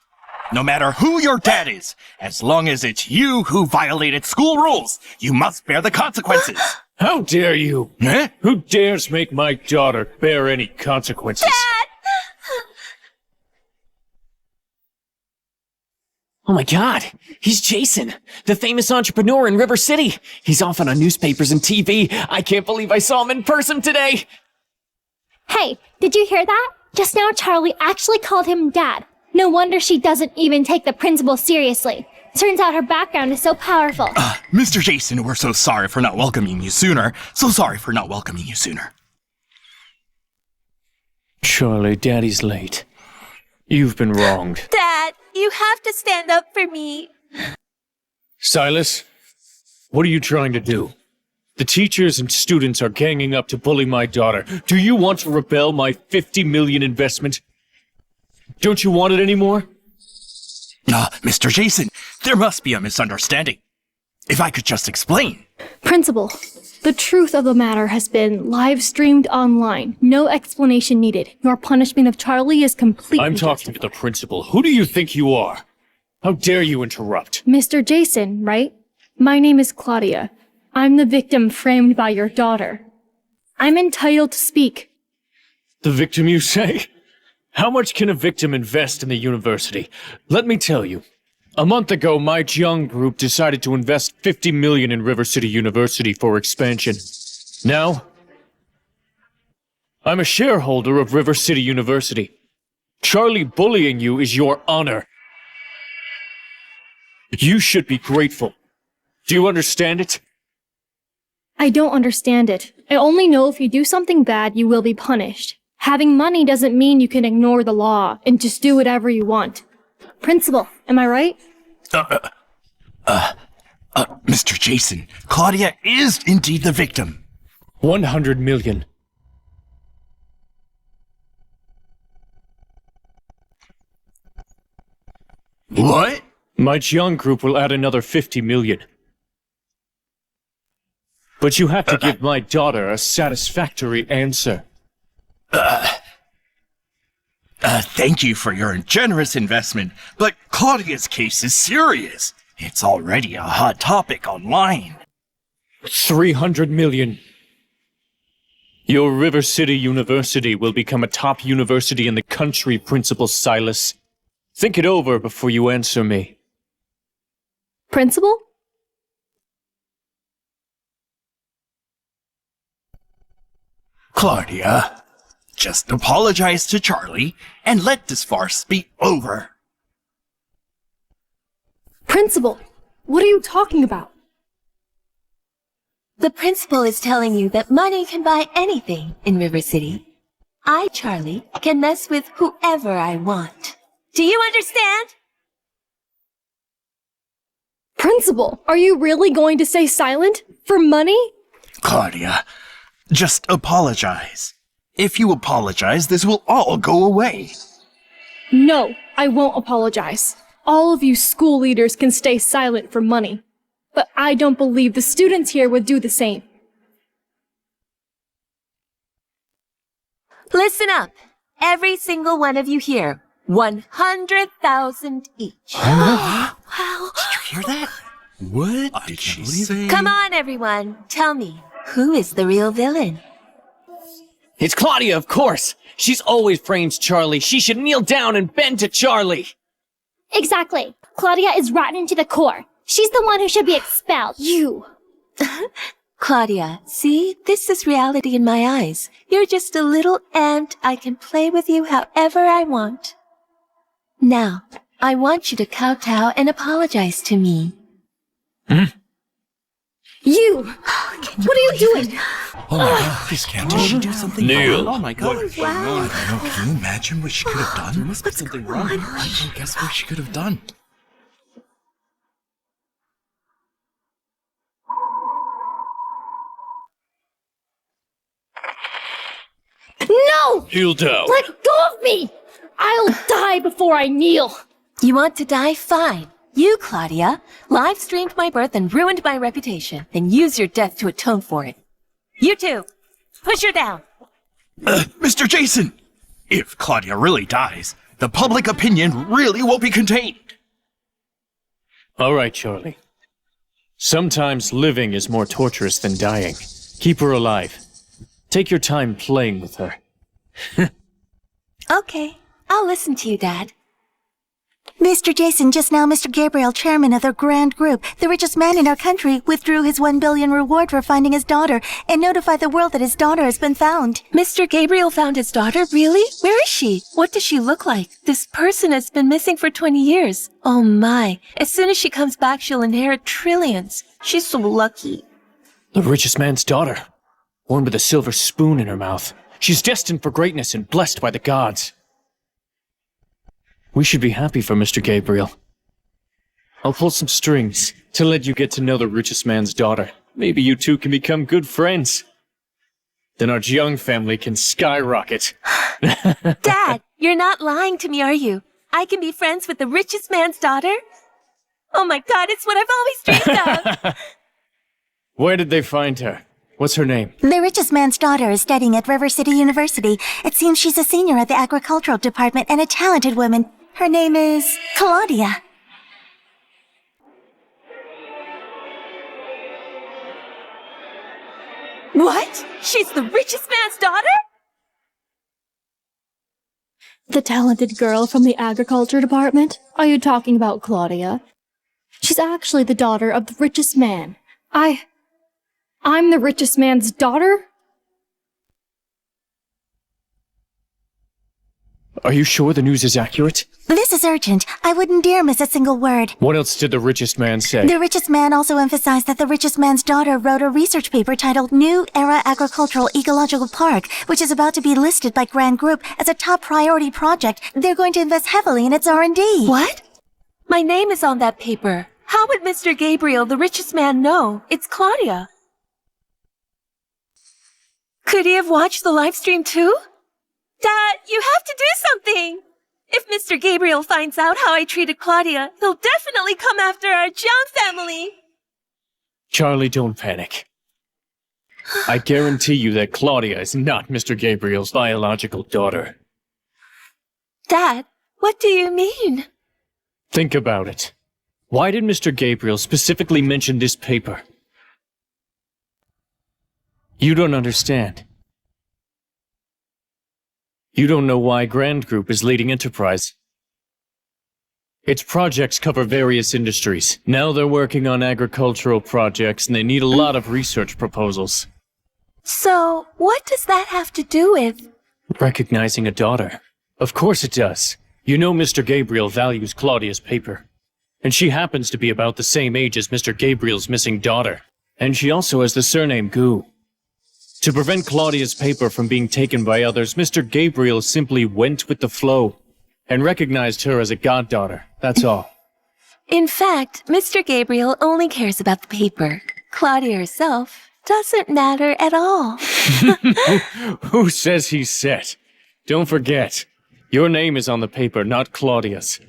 No matter who your dad is, as long as it's you who violated school rules, you must bear the consequences. How dare you? Huh? Who dares make my daughter bear any consequences? Dad! Oh my god, he's Jason, the famous entrepreneur in River City. He's often on newspapers and TV. I can't believe I saw him in person today. Hey, did you hear that? Just now Charlie actually called him Dad. No wonder she doesn't even take the principal seriously. Turns out her background is so powerful. Mr. Jason, we're so sorry for not welcoming you sooner. So sorry for not welcoming you sooner. Charlie, Daddy's late. You've been wronged. Dad, you have to stand up for me. Silas, what are you trying to do? The teachers and students are ganging up to bully my daughter. Do you want to rebel my 50 million investment? Don't you want it anymore? Mr. Jason, there must be a misunderstanding. If I could just explain. Principal, the truth of the matter has been live streamed online. No explanation needed. Your punishment of Charlie is completely I'm talking to the principal. Who do you think you are? How dare you interrupt? Mr. Jason, right? My name is Claudia. I'm the victim framed by your daughter. I'm entitled to speak. The victim, you say? How much can a victim invest in the university? Let me tell you, A month ago, my young group decided to invest 50 million in River City University for expansion. Now, I'm a shareholder of River City University. Charlie bullying you is your honor. You should be grateful. Do you understand it? I don't understand it. I only know if you do something bad, you will be punished. Having money doesn't mean you can ignore the law and just do whatever you want. Principal, am I right? Mr. Jason, Claudia is indeed the victim. 100 million. What? My young group will add another 50 million. But you have to give my daughter a satisfactory answer. Thank you for your generous investment, but Claudia's case is serious. It's already a hot topic online. 300 million. Your River City University will become a top university in the country, Principal Silas. Think it over before you answer me. Principal? Claudia, just apologize to Charlie and let this farce be over. Principal, what are you talking about? The principal is telling you that money can buy anything in River City. I, Charlie, can mess with whoever I want. Do you understand? Principal, are you really going to stay silent? For money? Claudia, just apologize. If you apologize, this will all go away. No, I won't apologize. All of you school leaders can stay silent for money. But I don't believe the students here would do the same. Listen up. Every single one of you here. 100,000 each. Wow. Did you hear that? What did she say? Come on, everyone. Tell me, who is the real villain? It's Claudia, of course. She's always framed Charlie. She should kneel down and bend to Charlie. Exactly. Claudia is rotten to the core. She's the one who should be expelled. You. Claudia, see? This is reality in my eyes. You're just a little ant. I can play with you however I want. Now, I want you to kowtow and apologize to me. You! What are you doing? Oh my god, this can't did she do something Neil. wrong? Oh my god. Wow. Can you imagine what she could have done? There must be something wrong with her. I can't guess what she could have done. No! Kneel down. Let go of me! I'll die before I kneel! You want to die? Fine. You, Claudia, live streamed my birth and ruined my reputation. Then use your death to atone for it. You too. Push her down. Mr. Jason! If Claudia really dies, the public opinion really will be contained. All right, Charlie. Sometimes living is more torturous than dying. Keep her alive. Take your time playing with her. Okay, I'll listen to you, Dad. Mr. Jason, just now Mr. Gabriel, chairman of the grand group, the richest man in our country, withdrew his 1 billion reward for finding his daughter and notified the world that his daughter has been found. Mr. Gabriel found his daughter? Really? Where is she? What does she look like? This person has been missing for 20 years. Oh my. As soon as she comes back, she'll inherit trillions. She's so lucky. The richest man's daughter. Born with a silver spoon in her mouth. She's destined for greatness and blessed by the gods. We should be happy for Mr. Gabriel. I'll pull some strings to let you get to know the richest man's daughter. Maybe you two can become good friends. Then our young family can skyrocket. Dad, you're not lying to me, are you? I can be friends with the richest man's daughter? Oh my god, it's what I've always dreamed of! Where did they find her? What's her name? The richest man's daughter is studying at River City University. It seems she's a senior at the agricultural department and a talented woman. Her name is Claudia. What? She's the richest man's daughter? The talented girl from the agriculture department? Are you talking about Claudia? She's actually the daughter of the richest man. I'm the richest man's daughter? Are you sure the news is accurate? This is urgent. I wouldn't dare miss a single word. What else did the richest man say? The richest man also emphasized that the richest man's daughter wrote a research paper titled New Era Agricultural Ecological Park, which is about to be listed by Grand Group as a top priority project. They're going to invest heavily in its R&D. What? My name is on that paper. How would Mr. Gabriel, the richest man, know? It's Claudia. Could he have watched the live stream too? Dad, you have to do something! If Mr. Gabriel finds out how I treated Claudia, he'll definitely come after our Jones family! Charlie, don't panic. I guarantee you that Claudia is not Mr. Gabriel's biological daughter. Dad, what do you mean? Think about it. Why did Mr. Gabriel specifically mention this paper? You don't understand. You don't know why Grand Group is leading enterprise. Its projects cover various industries. Now they're working on agricultural projects and they need a lot of research proposals. So, what does that have to do with? Recognizing a daughter. Of course it does. You know Mr. Gabriel values Claudia's paper. And she happens to be about the same age as Mr. Gabriel's missing daughter. And she also has the surname Gu. To prevent Claudia's paper from being taken by others, Mr. Gabriel simply went with the flow and recognized her as a goddaughter, that's all. In fact, Mr. Gabriel only cares about the paper. Claudia herself doesn't matter at all. Who says he's set? Don't forget, your name is on the paper, not Claudia's.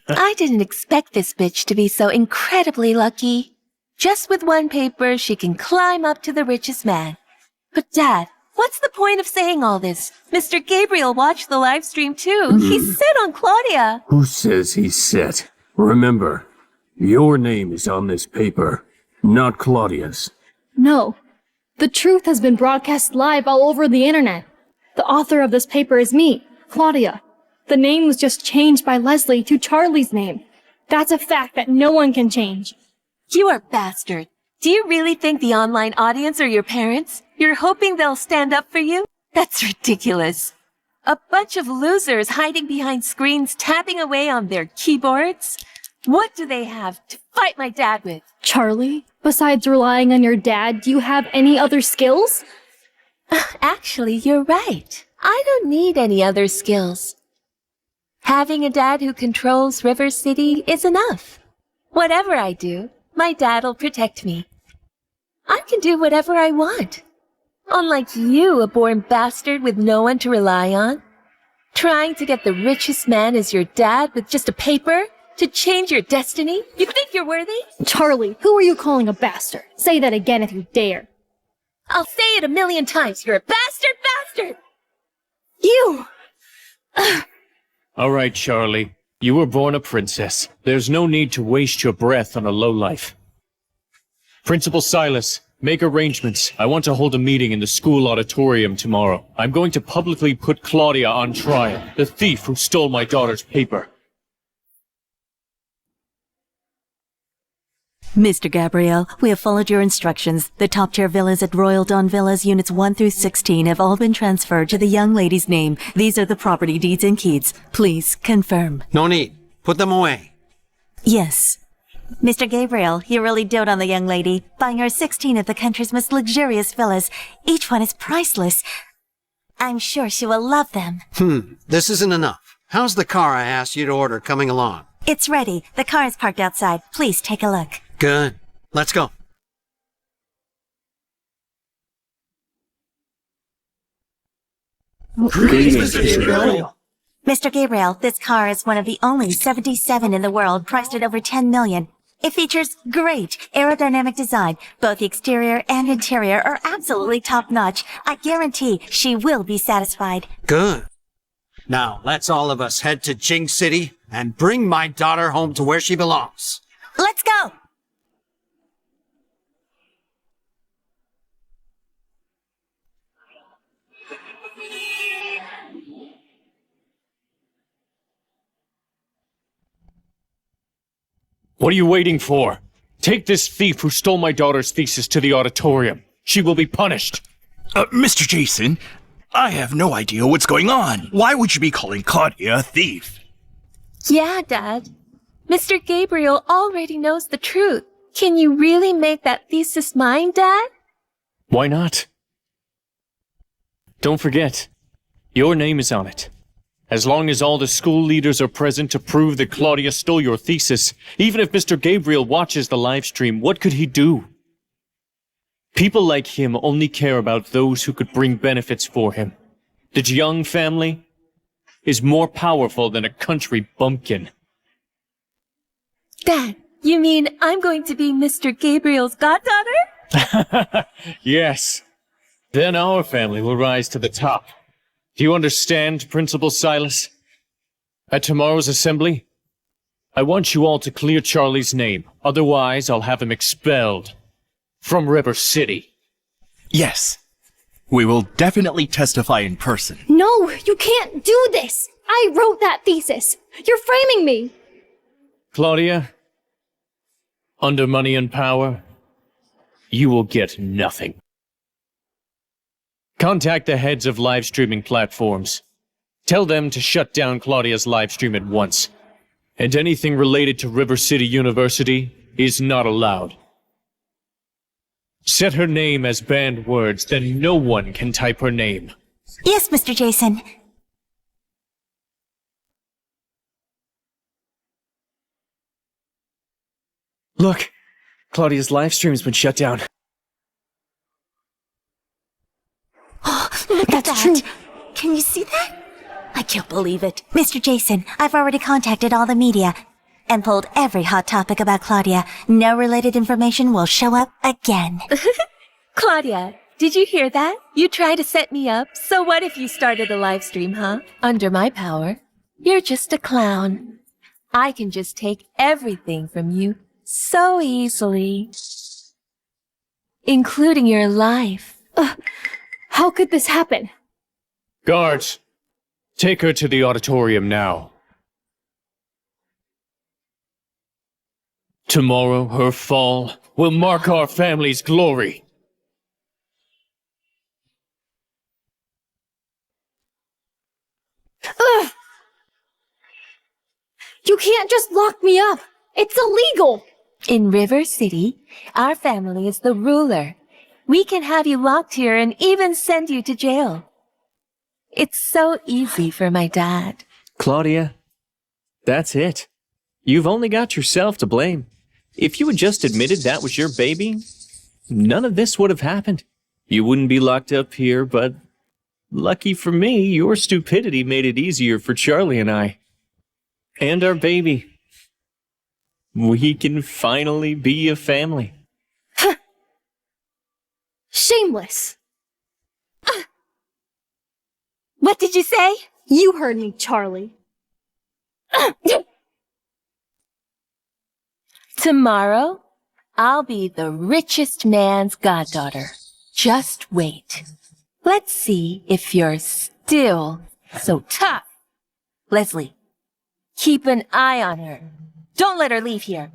I didn't expect this bitch to be so incredibly lucky. Just with one paper, she can climb up to the richest man. But Dad, what's the point of saying all this? Mr. Gabriel watched the live stream too. He's set on Claudia. Who says he's set? Remember, your name is on this paper, not Claudia's. No. The truth has been broadcast live all over the internet. The author of this paper is me, Claudia. The name was just changed by Leslie to Charlie's name. That's a fact that no one can change. You are a bastard. Do you really think the online audience are your parents? You're hoping they'll stand up for you? That's ridiculous. A bunch of losers hiding behind screens tapping away on their keyboards? What do they have to fight my dad with? Charlie, besides relying on your dad, do you have any other skills? Actually, you're right. I don't need any other skills. Having a dad who controls River City is enough. Whatever I do, my dad'll protect me. I can do whatever I want. Unlike you, a born bastard with no one to rely on. Trying to get the richest man as your dad with just a paper to change your destiny? You think you're worthy? Charlie, who are you calling a bastard? Say that again if you dare. I'll say it 1,000,000 times. You're a bastard! You! All right, Charlie. You were born a princess. There's no need to waste your breath on a lowlife. Principal Silas, make arrangements. I want to hold a meeting in the school auditorium tomorrow. I'm going to publicly put Claudia on trial, the thief who stole my daughter's paper. Mr. Gabriel, we have followed your instructions. The top-tier villas at Royal Dawn Villas Units 1 through 16 have all been transferred to the young lady's name. These are the property deeds and keys. Please confirm. No need. Put them away. Yes. Mr. Gabriel, you really dote on the young lady, buying her 16 of the country's most luxurious villas. Each one is priceless. I'm sure she will love them. This isn't enough. How's the car I asked you to order coming along? It's ready. The car is parked outside. Please take a look. Good. Let's go. Greetings, Mr. Gabriel. Mr. Gabriel, this car is one of the only 77 in the world, priced at over 10 million. It features great aerodynamic design. Both the exterior and interior are absolutely top-notch. I guarantee she will be satisfied. Good. Now, let's all of us head to Jing City and bring my daughter home to where she belongs. Let's go! What are you waiting for? Take this thief who stole my daughter's thesis to the auditorium. She will be punished. Mr. Jason, I have no idea what's going on. Why would you be calling Claudia a thief? Yeah, Dad. Mr. Gabriel already knows the truth. Can you really make that thesis mine, Dad? Why not? Don't forget, your name is on it. As long as all the school leaders are present to prove that Claudia stole your thesis, even if Mr. Gabriel watches the live stream, what could he do? People like him only care about those who could bring benefits for him. The Young family is more powerful than a country bumpkin. Dad, you mean I'm going to be Mr. Gabriel's goddaughter? Yes. Then our family will rise to the top. Do you understand, Principal Silas? At tomorrow's assembly, I want you all to clear Charlie's name. Otherwise, I'll have him expelled from River City. Yes. We will definitely testify in person. No, you can't do this! I wrote that thesis! You're framing me! Claudia, under money and power, you will get nothing. Contact the heads of live streaming platforms. Tell them to shut down Claudia's live stream at once. And anything related to River City University is not allowed. Set her name as banned words, then no one can type her name. Yes, Mr. Jason. Look, Claudia's live stream's been shut down. Look at That's that. true. Can you see that? I can't believe it. Mr. Jason, I've already contacted all the media and pulled every hot topic about Claudia. No related information will show up again. Claudia, did you hear that? You tried to set me up, so what if you started a live stream, huh? Under my power. You're just a clown. I can just take everything from you so easily. Including your life. How could this happen? Guards, take her to the auditorium now. Tomorrow, her fall will mark our family's glory. Ugh! You can't just lock me up! It's illegal! In River City, our family is the ruler. We can have you locked here and even send you to jail. It's so easy for my dad. Claudia, that's it. You've only got yourself to blame. If you had just admitted that was your baby, none of this would have happened. You wouldn't be locked up here, but lucky for me, your stupidity made it easier for Charlie and I. And our baby. We can finally be a family. Shameless! What did you say? You heard me, Charlie. Tomorrow, I'll be the richest man's goddaughter. Just wait. Let's see if you're still so tough. Leslie, keep an eye on her. Don't let her leave here.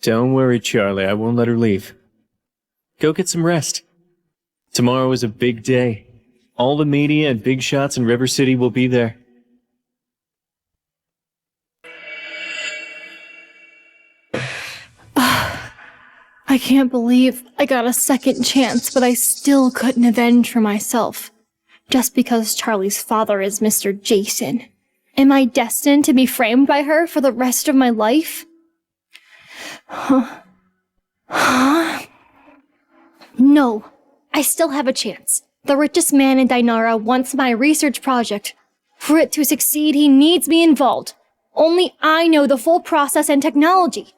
Don't worry, Charlie. I won't let her leave. Go get some rest. Tomorrow is a big day. All the media and big shots in River City will be there. I can't believe I got a second chance, but I still couldn't avenge for myself. Just because Charlie's father is Mr. Jason. Am I destined to be framed by her for the rest of my life? No, I still have a chance. The richest man in Dinara wants my research project. For it to succeed, he needs me involved. Only I know the full process and technology.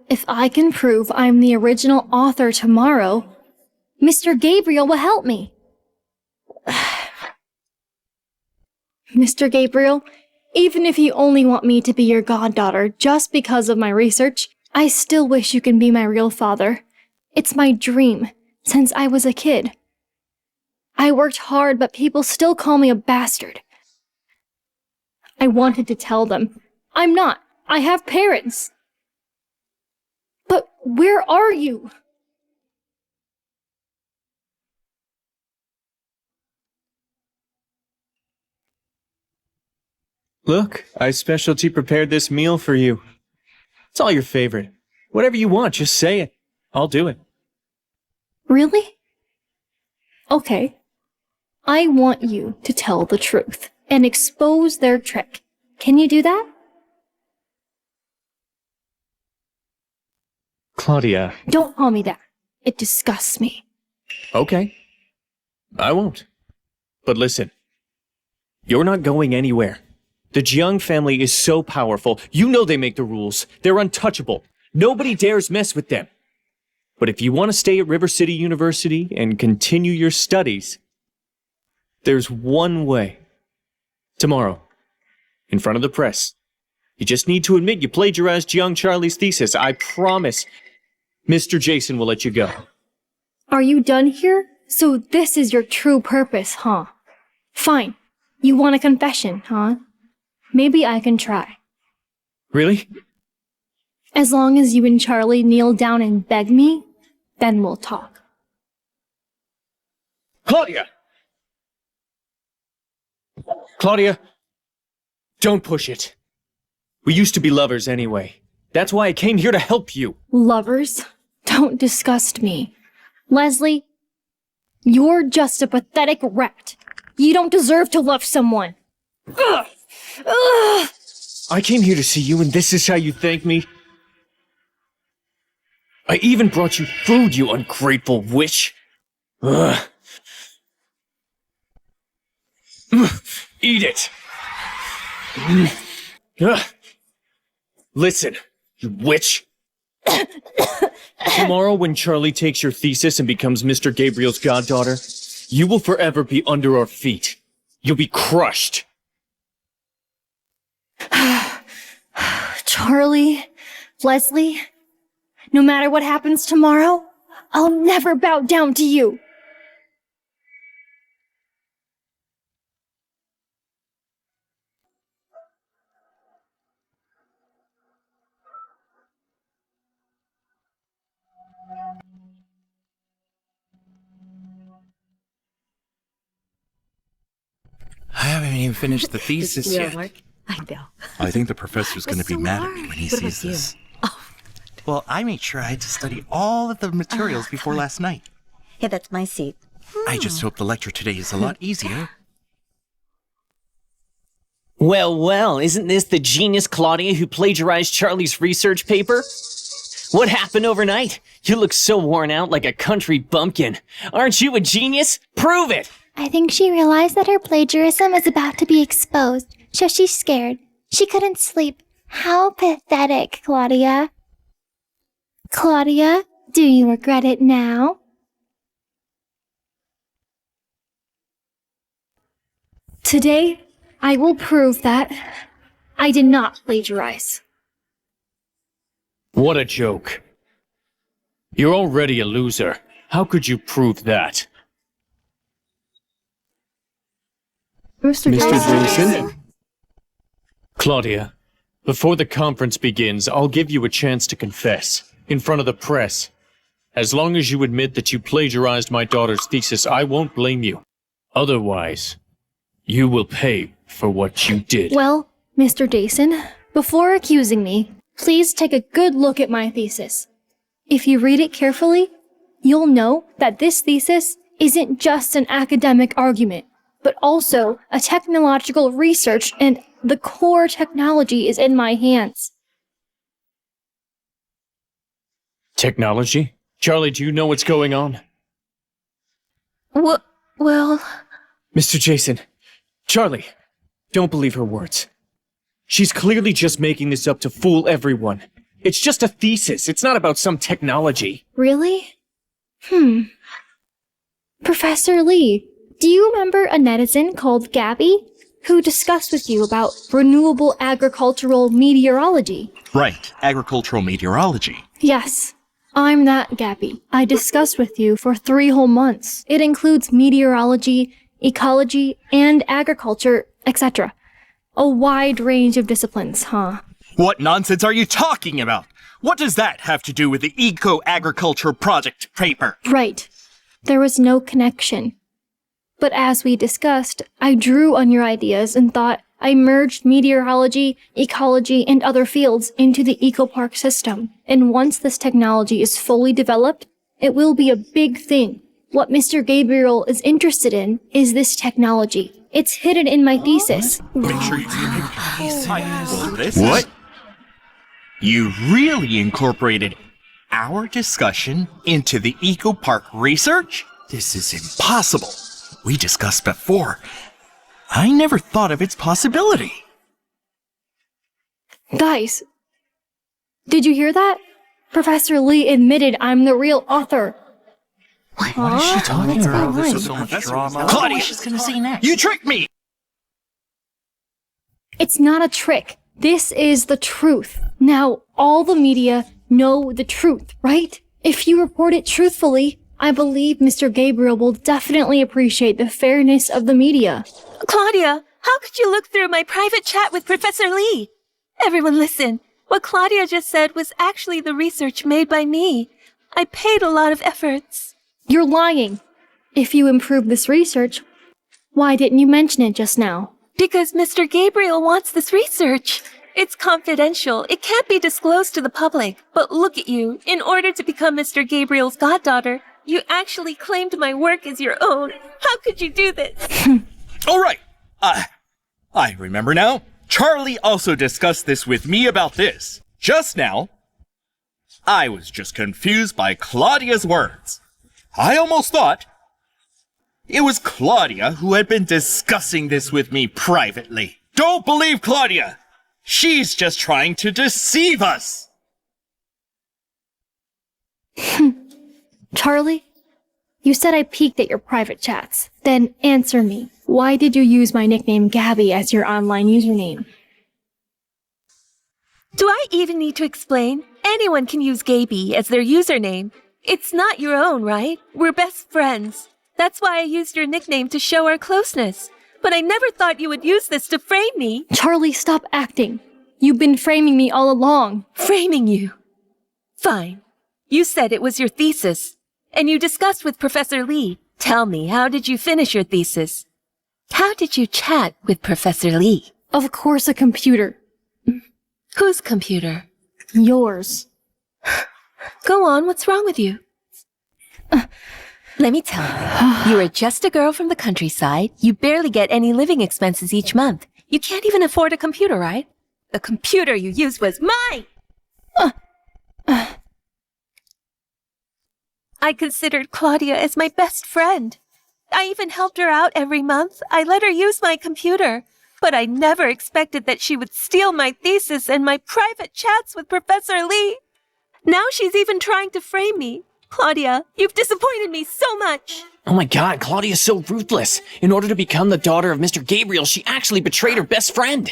If I can prove I'm the original author tomorrow, Mr. Gabriel will help me. Mr. Gabriel, even if you only want me to be your goddaughter just because of my research, I still wish you can be my real father. It's my dream, since I was a kid. I worked hard, but people still call me a bastard. I wanted to tell them. I'm not. I have parents. where are you? Look, I specialty prepared this meal for you. It's all your favorite. Whatever you want, just say it. I'll do it. Really? Okay. I want you to tell the truth and expose their trick. Can you do that? Claudia. Don't call me that. It disgusts me. Okay. I won't. But listen. You're not going anywhere. The Jiang family is so powerful. You know they make the rules. They're untouchable. Nobody dares mess with them. But if you want to stay at River City University and continue your studies, there's one way. Tomorrow, in front of the press. You just need to admit you plagiarized Jiang Charlie's thesis. I promise Mr. Jason will let you go. Are you done here? So this is your true purpose, huh? Fine. You want a confession, huh? Maybe I can try. Really? As long as you and Charlie kneel down and beg me, then we'll talk. Claudia! Claudia, don't push it. We used to be lovers anyway. That's why I came here to help you. Lovers? Don't disgust me. Leslie, you're just a pathetic rat. You don't deserve to love someone. Ugh! Ugh! I came here to see you and this is how you thank me? I even brought you food, you ungrateful witch. Ugh. Eat it. Ugh. Listen, you witch. Tomorrow when Charlie takes your thesis and becomes Mr. Gabriel's goddaughter, you will forever be under our feet. You'll be crushed. Charlie, Leslie, no matter what happens tomorrow, I'll never bow down to you. I haven't even finished the thesis yet. I know. I think the professor's going to be so mad at hard. me when he What sees about you? this. Well, I made sure I had to study all of the materials before last night. Yeah, that's my seat. I just hope the lecture today is a lot easier. Well, well, isn't this the genius Claudia who plagiarized Charlie's research paper? What happened overnight? You look so worn out like a country bumpkin. Aren't you a genius? Prove it! I think she realized that her plagiarism is about to be exposed, so she's scared. She couldn't sleep. How pathetic, Claudia. Claudia, do you regret it now? Today, I will prove that I did not plagiarize. What a joke. You're already a loser. How could you prove that? Mr. Jason? Claudia, before the conference begins, I'll give you a chance to confess, in front of the press. As long as you admit that you plagiarized my daughter's thesis, I won't blame you. Otherwise, you will pay for what you did. Well, Mr. Jason, before accusing me, please take a good look at my thesis. If you read it carefully, you'll know that this thesis isn't just an academic argument, but also a technological research, and the core technology is in my hands. Technology? Charlie, do you know what's going on? Well, Mr. Jason, Charlie, don't believe her words. She's clearly just making this up to fool everyone. It's just a thesis. It's not about some technology. Really? Professor Lee, do you remember a netizen called Gabby who discussed with you about renewable agricultural meteorology? Right, agricultural meteorology. Yes, I'm that Gabby. I discussed with you for 3 whole months. It includes meteorology, ecology, and agriculture, etc. A wide range of disciplines, huh? What nonsense are you talking about? What does that have to do with the eco-agriculture project paper? Right. There was no connection. But as we discussed, I drew on your ideas and thought I merged meteorology, ecology, and other fields into the eco-park system. And once this technology is fully developed, it will be a big thing. What Mr. Gabriel is interested in is this technology. It's hidden in my thesis. Make sure you What? You really incorporated our discussion into the Eco Park research? This is impossible. We discussed before. I never thought of its possibility. Guys, did you hear that? Professor Lee admitted I'm the real author. What is she talking about? This is so much drama. Claudia, She's gonna say next. you tricked me! It's not a trick. This is the truth. Now, all the media know the truth, right? If you report it truthfully, I believe Mr. Gabriel will definitely appreciate the fairness of the media. Claudia, how could you look through my private chat with Professor Lee? Everyone listen. What Claudia just said was actually the research made by me. I paid a lot of efforts. You're lying. If you improve this research, why didn't you mention it just now? Because Mr. Gabriel wants this research. It's confidential. It can't be disclosed to the public. But look at you. In order to become Mr. Gabriel's goddaughter, you actually claimed my work as your own. How could you do this? All right. I remember now. Charlie also discussed this with me about this. Just now. I was just confused by Claudia's words. I almost thought it was Claudia who had been discussing this with me privately. Don't believe Claudia! She's just trying to deceive us! Charlie, you said I peeked at your private chats. Then answer me. Why did you use my nickname Gabby as your online username? Do I even need to explain? Anyone can use Gaby as their username. It's not your own, right? We're best friends. That's why I used your nickname to show our closeness. But I never thought you would use this to frame me. Charlie, stop acting. You've been framing me all along. Framing you? Fine. You said it was your thesis. And you discussed with Professor Lee. Tell me, how did you finish your thesis? How did you chat with Professor Lee? Of course, a computer. Whose computer? Yours. Go on, what's wrong with you? Let me tell you, you are just a girl from the countryside. You barely get any living expenses each month. You can't even afford a computer, right? The computer you used was mine! I considered Claudia as my best friend. I even helped her out every month. I let her use my computer. But I never expected that she would steal my thesis and my private chats with Professor Lee. Now she's even trying to frame me. Claudia, you've disappointed me so much. Oh my god, Claudia's so ruthless. In order to become the daughter of Mr. Gabriel, she actually betrayed her best friend.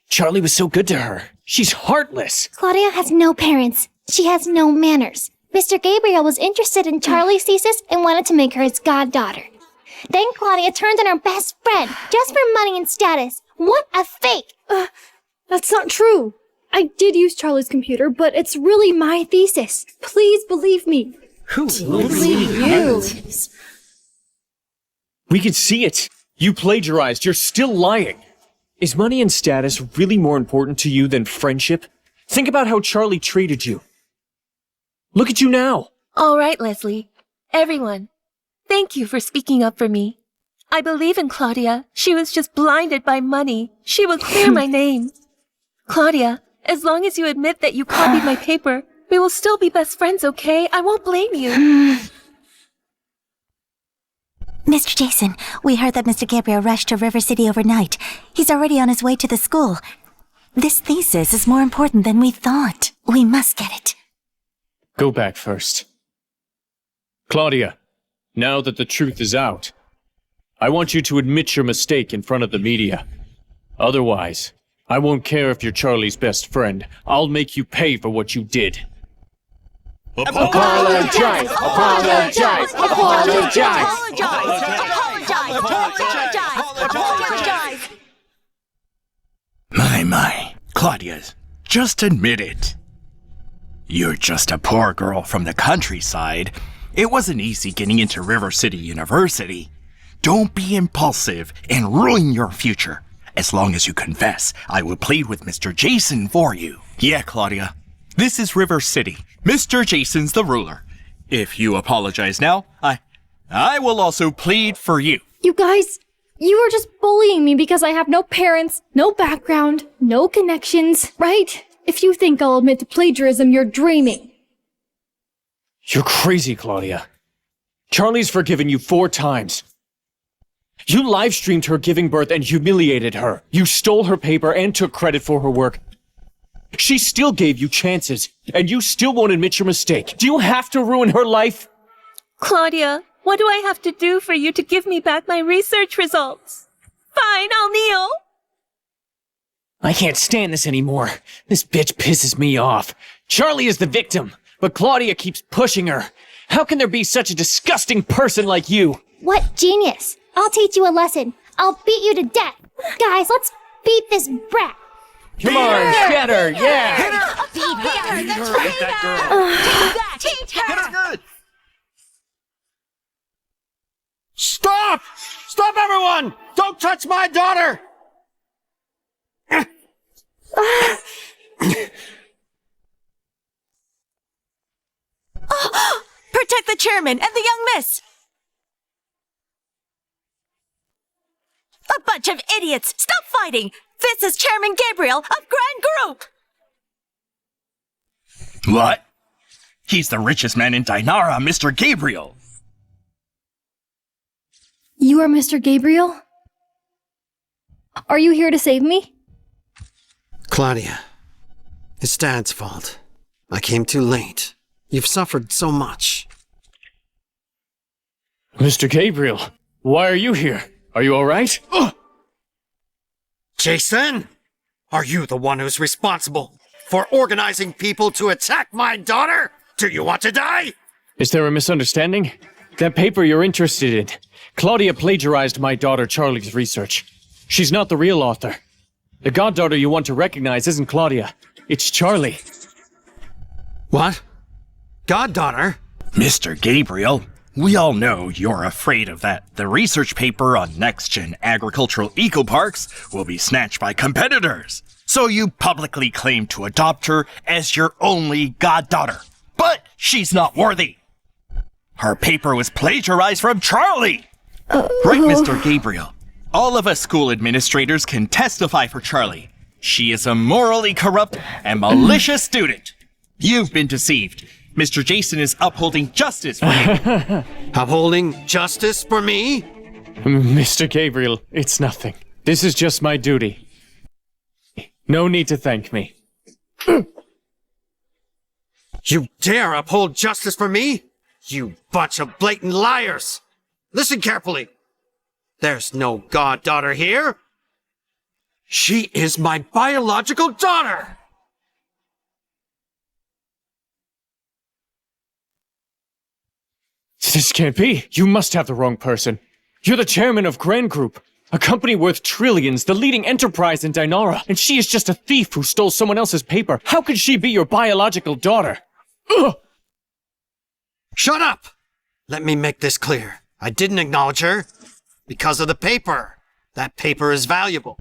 Charlie was so good to her. She's heartless. Claudia has no parents. She has no manners. Mr. Gabriel was interested in Charlie's thesis and wanted to make her his goddaughter. Then Claudia turned on her best friend just for money and status. What a fake! That's not true. I did use Charlie's computer, but it's really my thesis. Please believe me. Believe you. We can see it. You plagiarized. You're still lying. Is money and status really more important to you than friendship? Think about how Charlie treated you. Look at you now. All right, Leslie. Everyone, thank you for speaking up for me. I believe in Claudia. She was just blinded by money. She will clear my name. Claudia, as long as you admit that you copied my paper, we will still be best friends, okay? I won't blame you. Mr. Jason, we heard that Mr. Gabriel rushed to River City overnight. He's already on his way to the school. This thesis is more important than we thought. We must get it. Go back first. Claudia, now that the truth is out, I want you to admit your mistake in front of the media. Otherwise, I won't care if you're Charlie's best friend. I'll make you pay for what you did. Apologize! Apologize! Apologize! My, Claudia, just admit it. You're just a poor girl from the countryside. It wasn't easy getting into River City University. Don't be impulsive and ruin your future. As long as you confess, I will plead with Mr. Jason for you. Yeah, Claudia. This is River City. Mr. Jason's the ruler. If you apologize now, I will also plead for you. You guys, you are just bullying me because I have no parents, no background, no connections, right? If you think I'll admit to plagiarism, you're dreaming. You're crazy, Claudia. Charlie's forgiven you 4 times. You live-streamed her giving birth and humiliated her. You stole her paper and took credit for her work. She still gave you chances, and you still won't admit your mistake. Do you have to ruin her life? Claudia, what do I have to do for you to give me back my research results? Fine, I'll kneel. I can't stand this anymore. This bitch pisses me off. Charlie is the victim, but Claudia keeps pushing her. How can there be such a disgusting person like you? What genius! I'll teach you a lesson. I'll beat you to death. Guys, let's beat this brat. Come on, get her, yeah! Hit her! Beat her! Hit that girl! Teach her! Hit her good! Stop! Stop, everyone! Don't touch my daughter! Protect the chairman and the young miss! A bunch of idiots! Stop fighting! This is Chairman Gabriel of Grand Group! What? He's the richest man in Dinara, Mr. Gabriel. You are Mr. Gabriel? Are you here to save me? Claudia, it's Dad's fault. I came too late. You've suffered so much. Mr. Gabriel, why are you here? Are you alright? Jason? Are you the one who's responsible for organizing people to attack my daughter? Do you want to die? Is there a misunderstanding? That paper you're interested in. Claudia plagiarized my daughter Charlie's research. She's not the real author. The goddaughter you want to recognize isn't Claudia. It's Charlie. What? Goddaughter? Mr. Gabriel, we all know you're afraid of that. The research paper on next-gen agricultural eco-parks will be snatched by competitors. So you publicly claim to adopt her as your only goddaughter. But she's not worthy. Her paper was plagiarized from Charlie. Right, Mr. Gabriel? All of us school administrators can testify for Charlie. She is a morally corrupt and malicious student. You've been deceived. Mr. Jason is upholding justice for you. Upholding justice for me? Mr. Gabriel, it's nothing. This is just my duty. No need to thank me. You dare uphold justice for me? You bunch of blatant liars! Listen carefully. There's no goddaughter here. She is my biological daughter! This can't be. You must have the wrong person. You're the chairman of Grand Group, a company worth trillions, the leading enterprise in Dinara, and she is just a thief who stole someone else's paper. How could she be your biological daughter? Ugh! Shut up! Let me make this clear. I didn't acknowledge her because of the paper. That paper is valuable.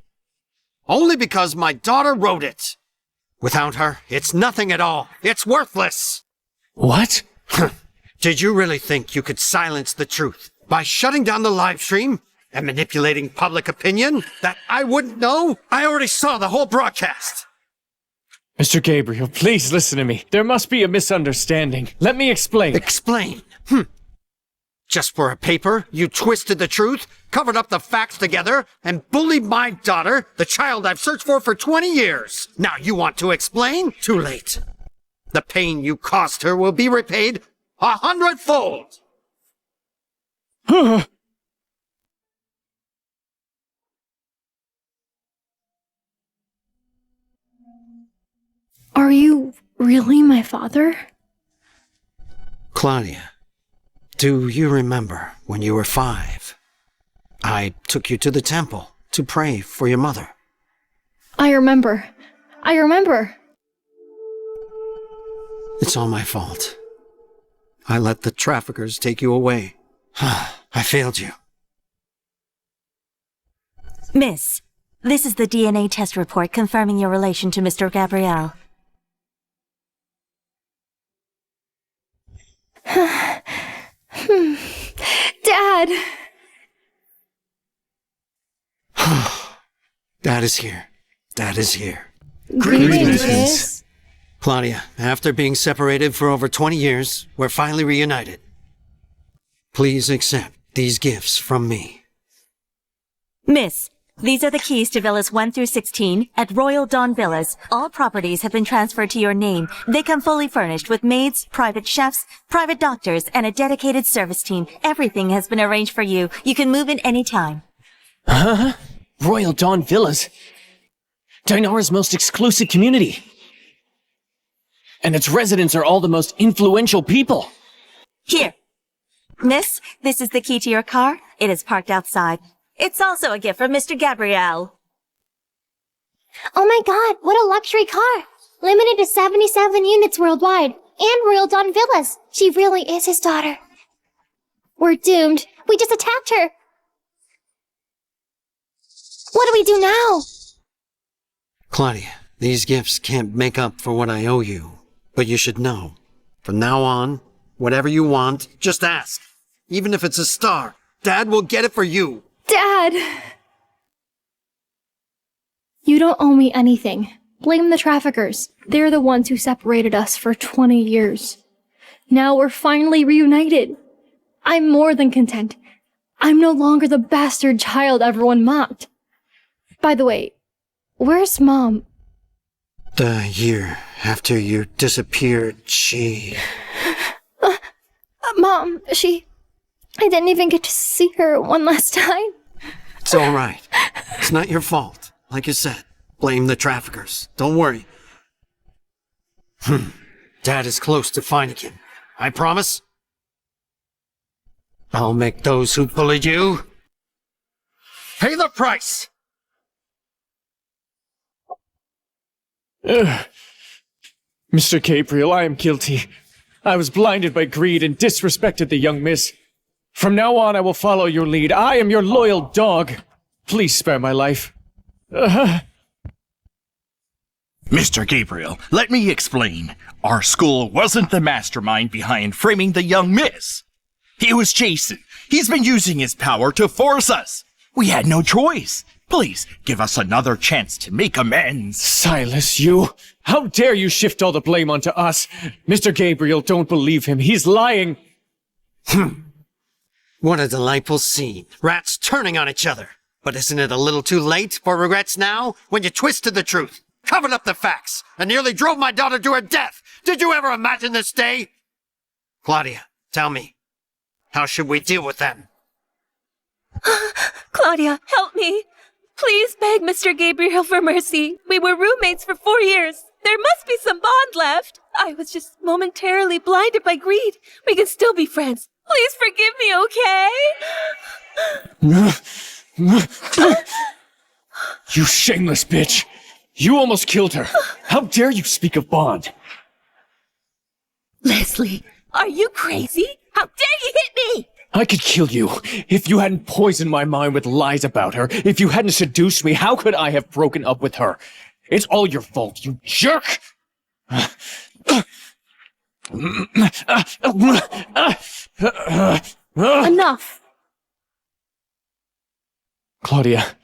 Only because my daughter wrote it. Without her, it's nothing at all. It's worthless. What? Did you really think you could silence the truth by shutting down the live stream and manipulating public opinion that I wouldn't know? I already saw the whole broadcast. Mr. Gabriel, please listen to me. There must be a misunderstanding. Let me explain. Explain? Just for a paper, you twisted the truth, covered up the facts together, and bullied my daughter, the child I've searched for 20 years. Now you want to explain? Too late. The pain you caused her will be repaid 100-fold. Are you really my father? Claudia, do you remember when you were 5? I took you to the temple to pray for your mother. I remember. It's all my fault. I let the traffickers take you away. I failed you. Miss, this is the DNA test report confirming your relation to Mr. Gabriel. Dad! Dad is here. Dad is here. Greetings. Claudia, after being separated for over 20 years, we're finally reunited. Please accept these gifts from me. Miss, these are the keys to Villas 1 through 16 at Royal Dawn Villas. All properties have been transferred to your name. They come fully furnished with maids, private chefs, private doctors, and a dedicated service team. Everything has been arranged for you. You can move in any time. Huh? Royal Dawn Villas? Dinara's most exclusive community. And its residents are all the most influential people. Here. Miss, this is the key to your car. It is parked outside. It's also a gift from Mr. Gabriel. Oh my god, what a luxury car! Limited to 77 units worldwide, and Royal Dawn Villas. She really is his daughter. We're doomed. We just attacked her. What do we do now? Claudia, these gifts can't make up for what I owe you. But you should know, from now on, whatever you want, just ask. Even if it's a star, Dad will get it for you. Dad! You don't owe me anything. Blame the traffickers. They're the ones who separated us for 20 years. Now we're finally reunited. I'm more than content. I'm no longer the bastard child everyone mocked. By the way, where's Mom? The year after you disappeared, she... Mom, I didn't even get to see her one last time. It's all right. It's not your fault. Like you said, blame the traffickers. Don't worry. Dad is close to finding him. I promise. I'll make those who bullied you pay the price. Mr. Gabriel, I am guilty. I was blinded by greed and disrespected the young miss. From now on, I will follow your lead. I am your loyal dog. Please spare my life. Mr. Gabriel, let me explain. Our school wasn't the mastermind behind framing the young miss. It was Jason. He's been using his power to force us. We had no choice. Please, give us another chance to make amends. Silas, you! How dare you shift all the blame onto us? Mr. Gabriel, don't believe him. He's lying. What a delightful scene. Rats turning on each other. But isn't it a little too late for regrets now, when you twisted the truth, covered up the facts, and nearly drove my daughter to her death? Did you ever imagine this day? Claudia, tell me, how should we deal with them? Claudia, help me. Please beg Mr. Gabriel for mercy. We were roommates for 4 years. There must be some bond left. I was just momentarily blinded by greed. We can still be friends. Please forgive me, okay? You shameless bitch! You almost killed her! How dare you speak of bond? Leslie, are you crazy? How dare you hit me? I could kill you if you hadn't poisoned my mind with lies about her. If you hadn't seduced me, how could I have broken up with her? It's all your fault, you jerk! Enough. Claudia,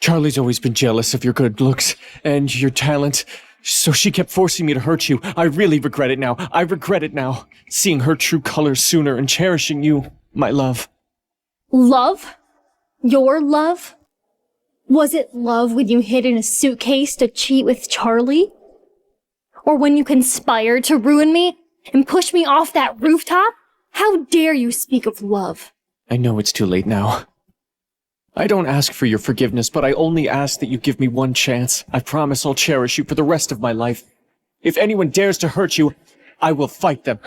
Charlie's always been jealous of your good looks and your talent, so she kept forcing me to hurt you. I really regret it now. I regret it now. Seeing her true colors sooner and cherishing you, my love. Love? Your love? Was it love when you hid in a suitcase to cheat with Charlie? Or when you conspired to ruin me and push me off that rooftop? How dare you speak of love? I know it's too late now. I don't ask for your forgiveness, but I only ask that you give me one chance. I promise I'll cherish you for the rest of my life. If anyone dares to hurt you, I will fight them.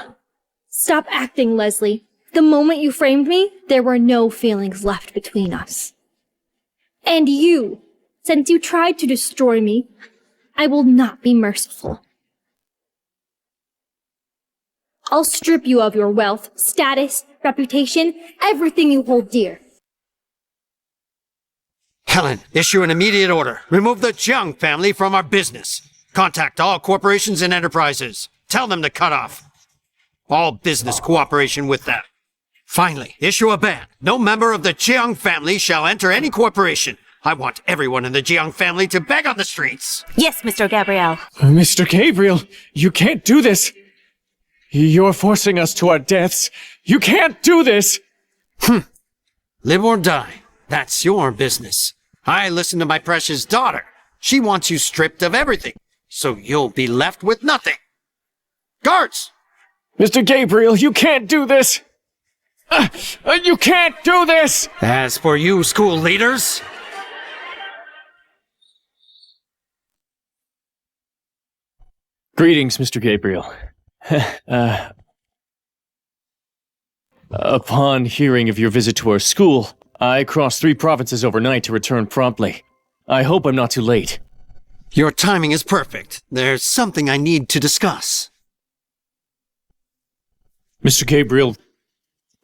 Stop acting, Leslie. The moment you framed me, there were no feelings left between us. And you, since you tried to destroy me, I will not be merciful. I'll strip you of your wealth, status, reputation, everything you hold dear. Helen, issue an immediate order. Remove the Jiang family from our business. Contact all corporations and enterprises. Tell them to cut off all business cooperation with them. Finally, issue a ban. No member of the Jiang family shall enter any corporation. I want everyone in the Jiang family to beg on the streets. Yes, Mr. Gabriel. Mr. Gabriel, you can't do this. You're forcing us to our deaths. You can't do this. Live or die. That's your business. I listen to my precious daughter. She wants you stripped of everything, so you'll be left with nothing. Guards! Mr. Gabriel, you can't do this. You can't do this. As for you, school leaders, Greetings, Mr. Gabriel. Upon hearing of your visit to our school, I crossed 3 provinces overnight to return promptly. I hope I'm not too late. your timing is perfect. There's something I need to discuss. Mr. Gabriel,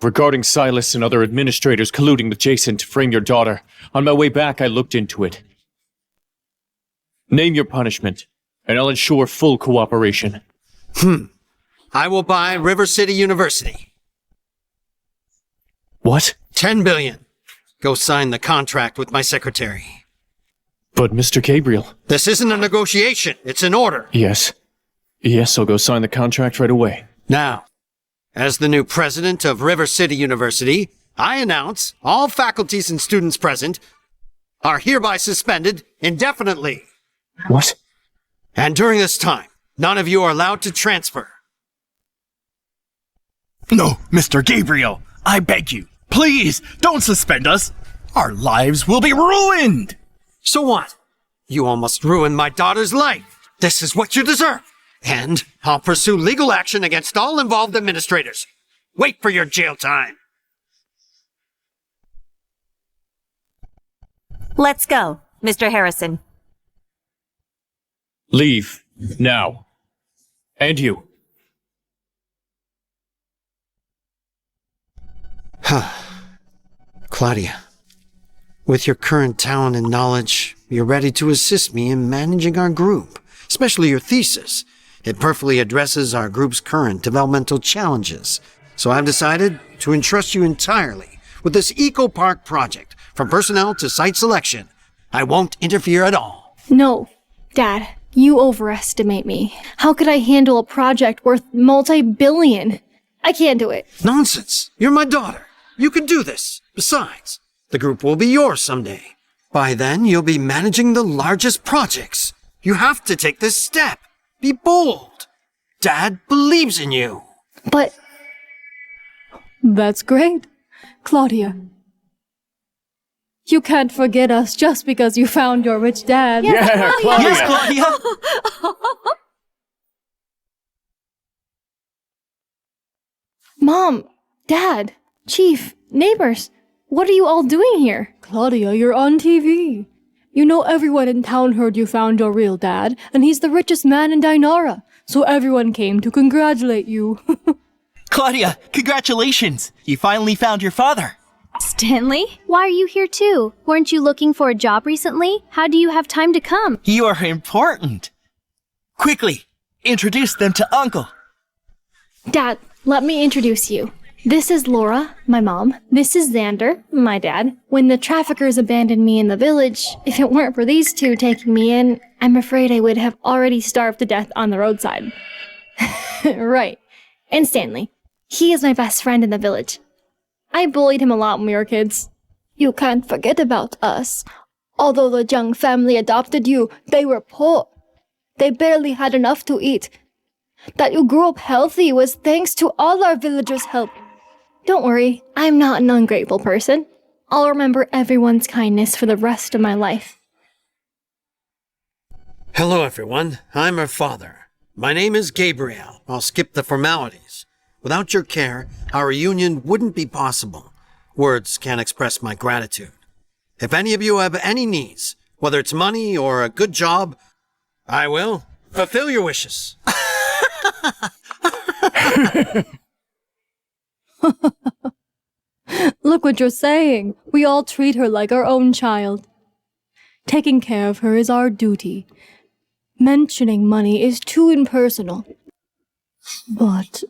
regarding Silas and other administrators colluding with Jason to frame your daughter, on my way back I looked into it. Name your punishment, and I'll ensure full cooperation. I will buy River City University. What? 10 billion. Go sign the contract with my secretary. But Mr. Gabriel... This isn't a negotiation, it's an order. Yes. Yes, I'll go sign the contract right away. Now, as the new president of River City University, I announce all faculties and students present are hereby suspended indefinitely. What? And during this time, none of you are allowed to transfer. No, Mr. Gabriel, I beg you, please don't suspend us. Our lives will be ruined. So what? You almost ruined my daughter's life. This is what you deserve. And I'll pursue legal action against all involved administrators. Wait for your jail time. Let's go, Mr. Harrison. Leave. Now. And you. Claudia, with your current talent and knowledge, you're ready to assist me in managing our group, especially your thesis. It perfectly addresses our group's current developmental challenges. So I've decided to entrust you entirely with this Eco Park project, from personnel to site selection. I won't interfere at all. No, Dad, you overestimate me. How could I handle a project worth multi-billion? I can't do it. Nonsense. You're my daughter. You can do this. Besides, the group will be yours someday. By then, you'll be managing the largest projects. You have to take this step. Be bold. Dad believes in you. But... That's great, Claudia. You can't forget us just because you found your rich dad. Yeah, Claudia! Yes, Claudia! Mom, Dad, Chief, neighbors, what are you all doing here? Claudia, you're on TV. You know everyone in town heard you found your real dad, and he's the richest man in Dinara. So everyone came to congratulate you. Claudia, congratulations! You finally found your father. Stanley? Why are you here too? Weren't you looking for a job recently? How do you have time to come? You are important. Quickly, introduce them to Uncle. Dad, let me introduce you. This is Laura, my mom. This is Xander, my dad. When the traffickers abandoned me in the village, if it weren't for these two taking me in, I'm afraid I would have already starved to death on the roadside. Right. And Stanley. He is my best friend in the village. I bullied him a lot when we were kids. You can't forget about us. Although the Jiang family adopted you, they were poor. They barely had enough to eat. That you grew up healthy was thanks to all our villagers' help. Don't worry, I'm not an ungrateful person. I'll remember everyone's kindness for the rest of my life. Hello, everyone. I'm her father. My name is Gabriel. I'll skip the formalities. Without your care, our reunion wouldn't be possible. Words can't express my gratitude. If any of you have any needs, whether it's money or a good job, I will fulfill your wishes. Look what you're saying. We all treat her like our own child. Taking care of her is our duty. Mentioning money is too impersonal. But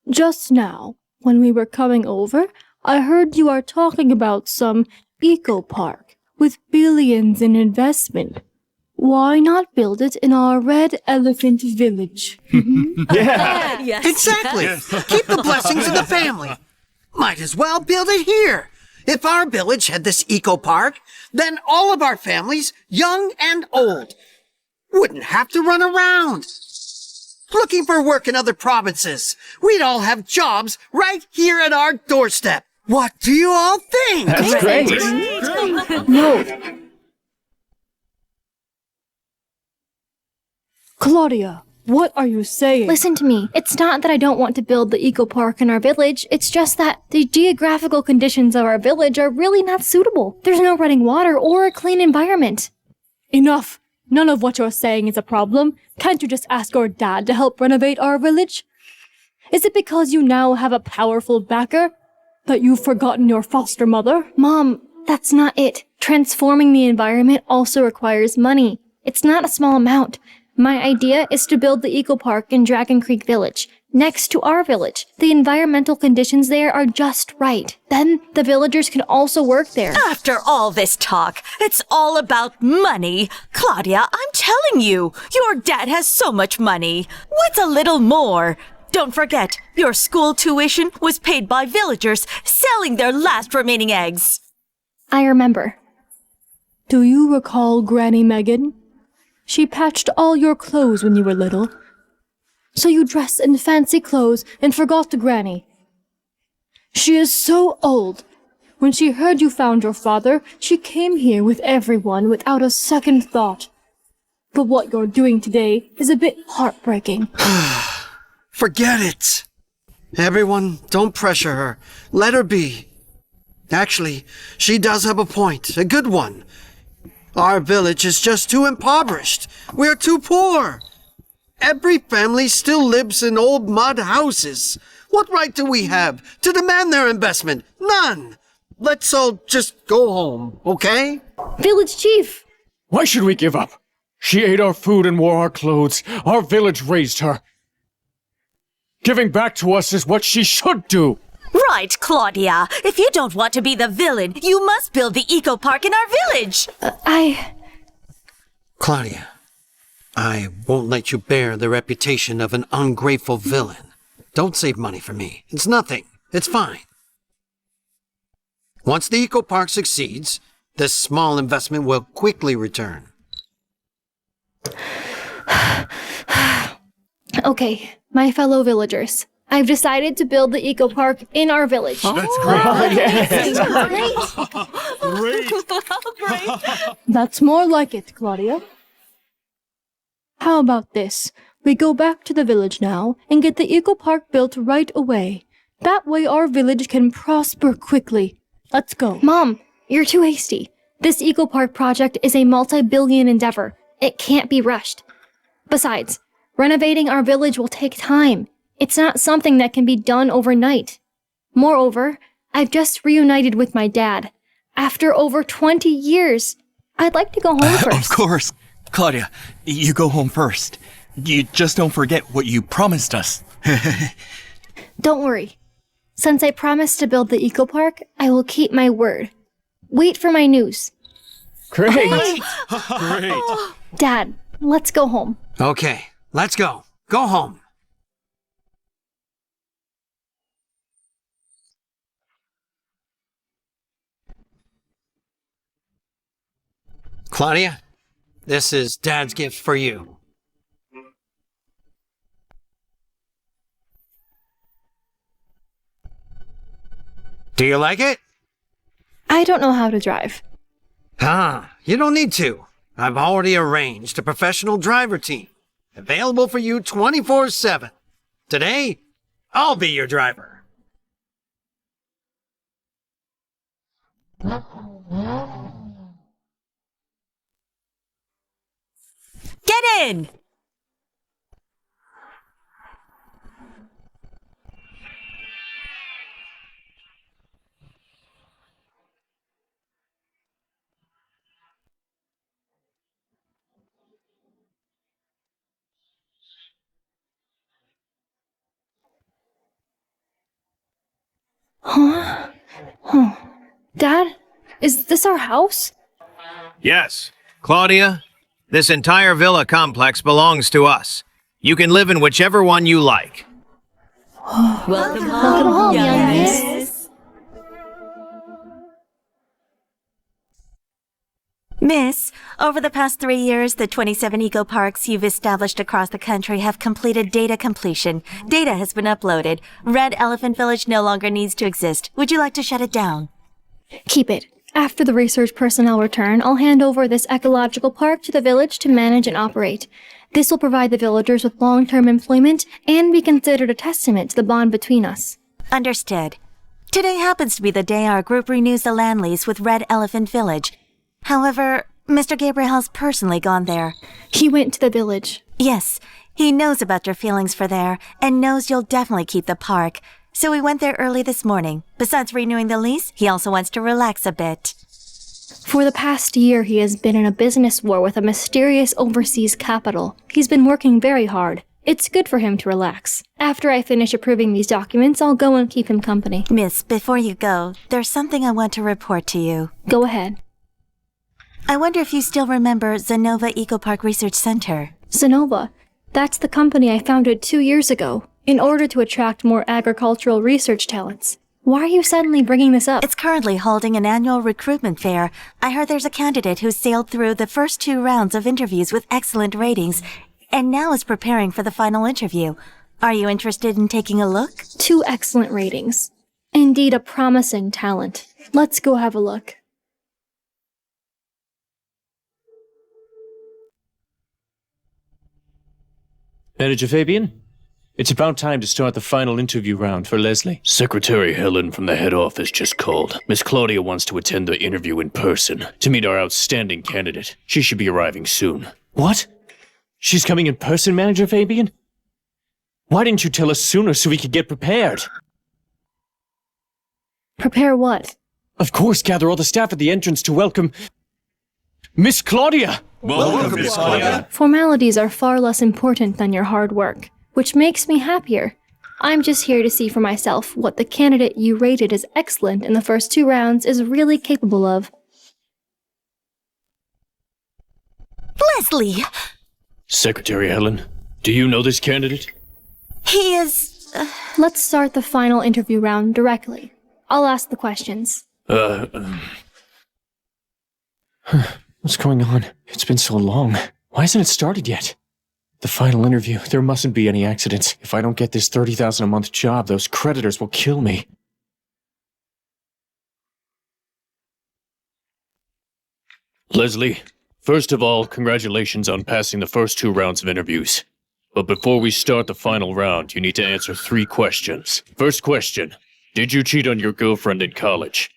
just now, when we were coming over, I heard you are talking about some eco-park with billions in investment. Why not build it in our Red Elephant Village? Yeah. Exactly. Keep the blessings in the family. Might as well build it here. If our village had this eco-park, then all of our families, young and old, wouldn't have to run around looking for work in other provinces. We'd all have jobs right here at our doorstep. What do you all think? That's great. No. Claudia, what are you saying? Listen to me. It's not that I don't want to build the eco park in our village. It's just that the geographical conditions of our village are really not suitable. There's no running water or a clean environment. Enough. None of what you're saying is a problem. Can't you just ask your dad to help renovate our village? Is it because you now have a powerful backer that you've forgotten your foster mother? Mom, that's not it. Transforming the environment also requires money. It's not a small amount. My idea is to build the eco park in Dragon Creek Village, next to our village. The environmental conditions there are just right. Then the villagers can also work there. After all this talk, it's all about money. Claudia, I'm telling you, your dad has so much money. What's a little more? Don't forget, your school tuition was paid by villagers selling their last remaining eggs. I remember. Do you recall Granny Megan? She patched all your clothes when you were little. So you dressed in fancy clothes and forgot the granny. She is so old. When she heard you found your father, she came here with everyone without a second thought. But what you're doing today is a bit heartbreaking. Forget it. Everyone, don't pressure her. Let her be. Actually, she does have a point, a good one. Our village is just too impoverished. We're too poor. Every family still lives in old mud houses. What right do we have to demand their investment? None. Let's all just go home, okay? Village Chief! Why should we give up? She ate our food and wore our clothes. Our village raised her. Giving back to us is what she should do. Right, Claudia. If you don't want to be the villain, you must build the eco park in our village. Claudia, I won't let you bear the reputation of an ungrateful villain. Don't save money for me. It's nothing. It's fine. Once the eco park succeeds, this small investment will quickly return. Okay, my fellow villagers. I've decided to build the eco park in our village. That's great. That's more like it, Claudia. How about this? We go back to the village now and get the eco park built right away. That way our village can prosper quickly. Let's go. Mom, you're too hasty. This eco park project is a multi-billion endeavor. It can't be rushed. Besides, renovating our village will take time. It's not something that can be done overnight. Moreover, I've just reunited with my dad. After over 20 years, I'd like to go home first. Of course. Claudia, you go home first. You just don't forget what you promised us. Don't worry. Since I promised to build the eco park, I will keep my word. Wait for my news. Great. Great. Dad, let's go home. Okay, let's go. Go home. Claudia, this is Dad's gift for you. Do you like it? I don't know how to drive. You don't need to. I've already arranged a professional driver team, available for you 24/7. Today, I'll be your driver. Get in! Is this our house? Yes. Claudia, this entire villa complex belongs to us. You can live in whichever one you like. Welcome home, young miss. Miss, over the past 3 years, the 27 eco-parks you've established across the country have completed data completion. Data has been uploaded. Red Elephant Village no longer needs to exist. Would you like to shut it down? Keep it. After the research personnel return, I'll hand over this ecological park to the village to manage and operate. This will provide the villagers with long-term employment and be considered a testament to the bond between us. Understood. Today happens to be the day our group renews the land lease with Red Elephant Village. However, Mr. Gabriel has personally gone there. He went to the village. Yes, he knows about your feelings for there and knows you'll definitely keep the park. So we went there early this morning. Besides renewing the lease, he also wants to relax a bit. For the past year, he has been in a business war with a mysterious overseas capital. He's been working very hard. It's good for him to relax. After I finish approving these documents, I'll go and keep him company. Miss, before you go, there's something I want to report to you. Go ahead. I wonder if you still remember Zenova Ecopark Research Center. Zenova? That's the company I founded 2 years ago, in order to attract more agricultural research talents. Why are you suddenly bringing this up? It's currently holding an annual recruitment fair. I heard there's a candidate who sailed through the first 2 rounds of interviews with excellent ratings, and now is preparing for the final interview. Are you interested in taking a look? 2 excellent ratings. Indeed a promising talent. Let's go have a look. Manager Fabian? It's about time to start the final interview round for Leslie. Secretary Helen from the head office just called. Miss Claudia wants to attend the interview in person to meet our outstanding candidate. She should be arriving soon. What? She's coming in person, Manager Fabian? Why didn't you tell us sooner so we could get prepared? Prepare what? Of course, gather all the staff at the entrance to welcome Miss Claudia! Welcome, Miss Claudia. Formalities are far less important than your hard work, which makes me happier. I'm just here to see for myself what the candidate you rated as excellent in the first 2 rounds is really capable of. Leslie! Secretary Helen, do you know this candidate? He is... Let's start the final interview round directly. I'll ask the questions. What's going on? It's been so long. Why hasn't it started yet? The final interview. There mustn't be any accidents. If I don't get this $30,000 a month job, those creditors will kill me. Leslie, first of all, congratulations on passing the first 2 rounds of interviews. But before we start the final round, you need to answer 3 questions. First question, did you cheat on your girlfriend in college?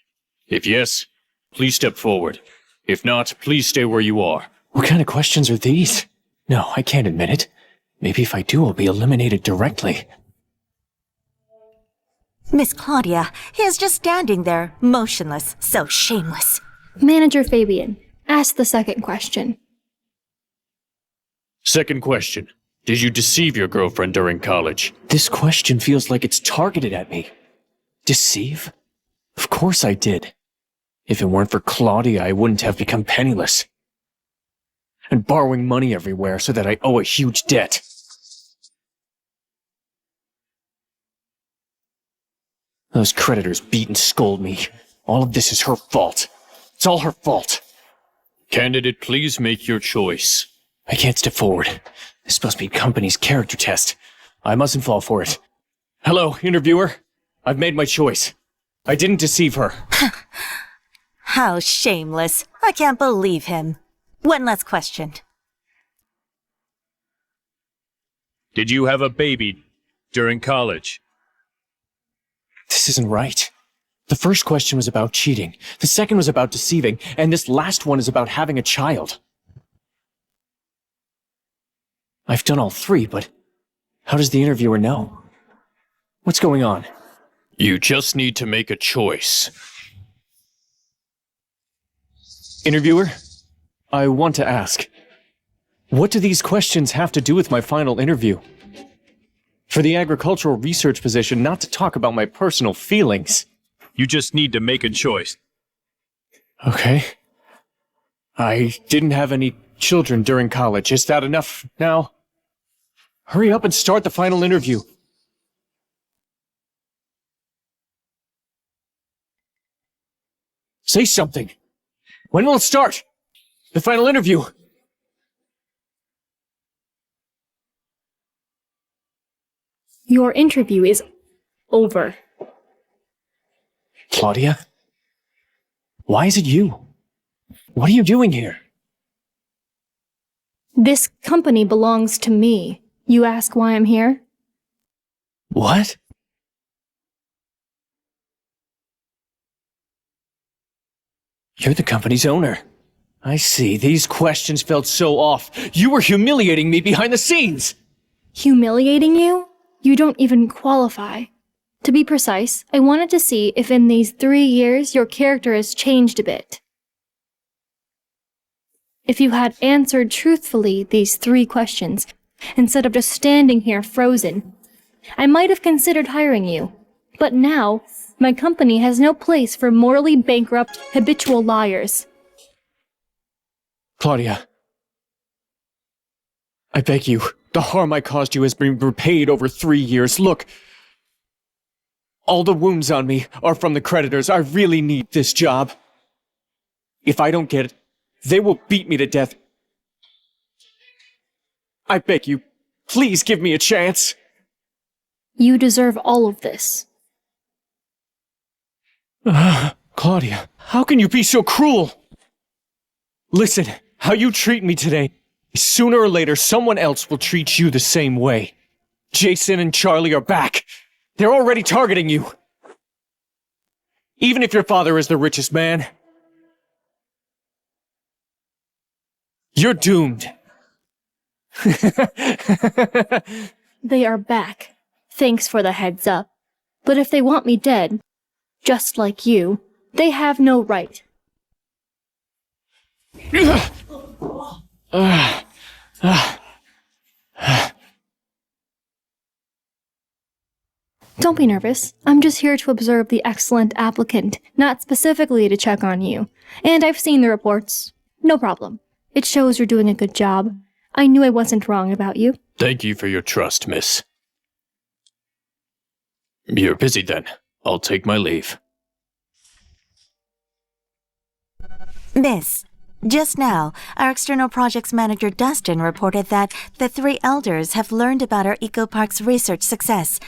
If yes, please step forward. If not, please stay where you are. What kind of questions are these? No, I can't admit it. Maybe if I do, I'll be eliminated directly. Miss Claudia, he is just standing there, motionless, so shameless. Manager Fabian, ask the second question. Second question, did you deceive your girlfriend during college? This question feels like it's targeted at me. Deceive? Of course I did. If it weren't for Claudia, I wouldn't have become penniless. And borrowing money everywhere so that I owe a huge debt. Those creditors beat and scold me. All of this is her fault. It's all her fault. Candidate, please make your choice. I can't step forward. This is supposed to be company's character test. I mustn't fall for it. Hello, interviewer. I've made my choice. I didn't deceive her. How shameless. I can't believe him. One last question. Did you have a baby during college? This isn't right. The first question was about cheating. The second was about deceiving. And this last one is about having a child. I've done all 3, but how does the interviewer know? What's going on? You just need to make a choice. Interviewer, I want to ask, what do these questions have to do with my final interview? For the agricultural research position, not to talk about my personal feelings. You just need to make a choice. Okay. I didn't have any children during college. Is that enough now? Hurry up and start the final interview. Say something. When will it start? The final interview. Your interview is over. Claudia? Why is it you? What are you doing here? This company belongs to me. You ask why I'm here? What? You're the company's owner. I see. These questions felt so off. You were humiliating me behind the scenes! Humiliating you? You don't even qualify. To be precise, I wanted to see if in these 3 years your character has changed a bit. If you had answered truthfully these 3 questions, instead of just standing here frozen, I might have considered hiring you. But now, my company has no place for morally bankrupt, habitual liars. Claudia. I beg you, the harm I caused you has been repaid over 3 years. Look, all the wounds on me are from the creditors. I really need this job. If I don't get it, they will beat me to death. I beg you, please give me a chance. You deserve all of this. Claudia, how can you be so cruel? Listen, how you treat me today, sooner or later someone else will treat you the same way. Jason and Charlie are back. They're already targeting you. Even if your father is the richest man, you're doomed. They are back. Thanks for the heads up. But if they want me dead, just like you, they have no right. Don't be nervous. I'm just here to observe the excellent applicant, not specifically to check on you. And I've seen the reports. No problem. It shows you're doing a good job. I knew I wasn't wrong about you. Thank you for your trust, miss. You're busy then. I'll take my leave. Miss, just now, our external projects manager Dustin reported that the 3 elders have learned about our Eco Park's research success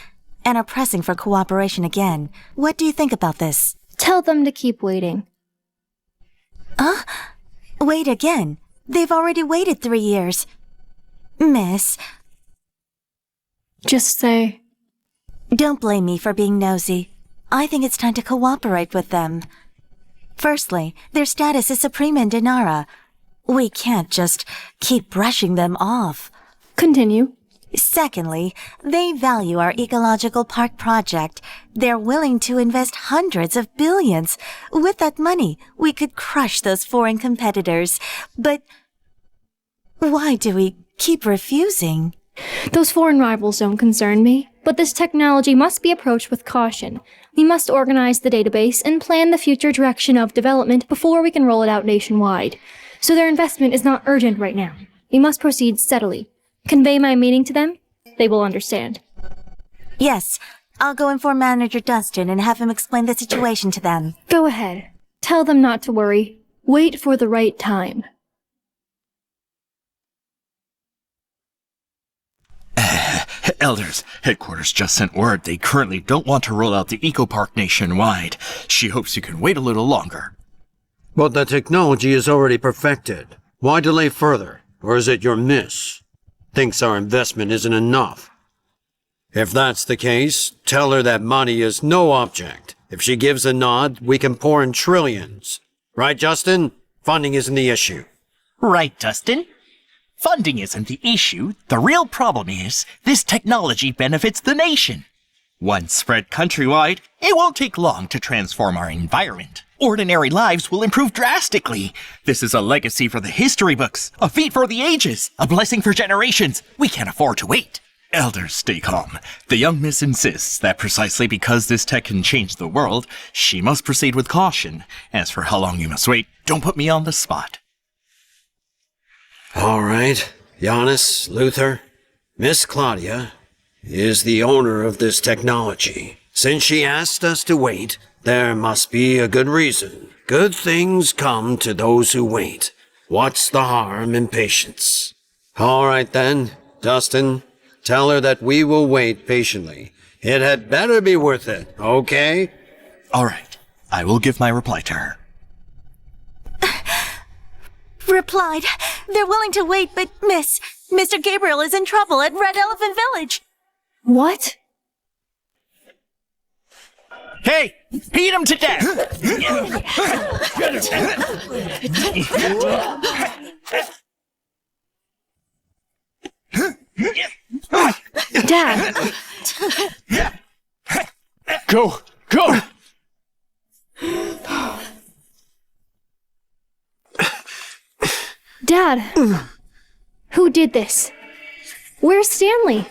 and are pressing for cooperation again. What do you think about this? Tell them to keep waiting. Wait again. They've already waited 3 years. Miss. Just say. Don't blame me for being nosy. I think it's time to cooperate with them. Firstly, their status is supreme in Dinara. We can't just keep brushing them off. Continue. Secondly, they value our ecological park project. They're willing to invest hundreds of billions. With that money, we could crush those foreign competitors. But why do we keep refusing? Those foreign rivals don't concern me, but this technology must be approached with caution. We must organize the database and plan the future direction of development before we can roll it out nationwide. So their investment is not urgent right now. We must proceed steadily. Convey my meaning to them. They will understand. Yes, I'll go inform Manager Dustin and have him explain the situation to them. Go ahead. Tell them not to worry. Wait for the right time. Elders, headquarters just sent word they currently don't want to roll out the Eco Park nationwide. She hopes you can wait a little longer. But the technology is already perfected. Why delay further? Or is it your miss? Thinks our investment isn't enough. If that's the case, tell her that money is no object. If she gives a nod, we can pour in trillions. Right, Justin? Funding isn't the issue. Right, Dustin? Funding isn't the issue. The real problem is, this technology benefits the nation. Once spread countrywide, it won't take long to transform our environment. Ordinary lives will improve drastically. This is a legacy for the history books, a feat for the ages, a blessing for generations. We can't afford to wait. Elders, stay calm. The young miss insists that precisely because this tech can change the world, she must proceed with caution. As for how long you must wait, don't put me on the spot. All right, Giannis, Luther, Miss Claudia is the owner of this technology. Since she asked us to wait, there must be a good reason. Good things come to those who wait. What's the harm in patience? All right then, Dustin, tell her that we will wait patiently. It had better be worth it, okay? All right, I will give my reply to her. Replied, they're willing to wait, but Miss, Mr. Gabriel is in trouble at Red Elephant Village. What? Hey, beat him to death! Dad! Go! Go! Dad, who did this? Where's Stanley?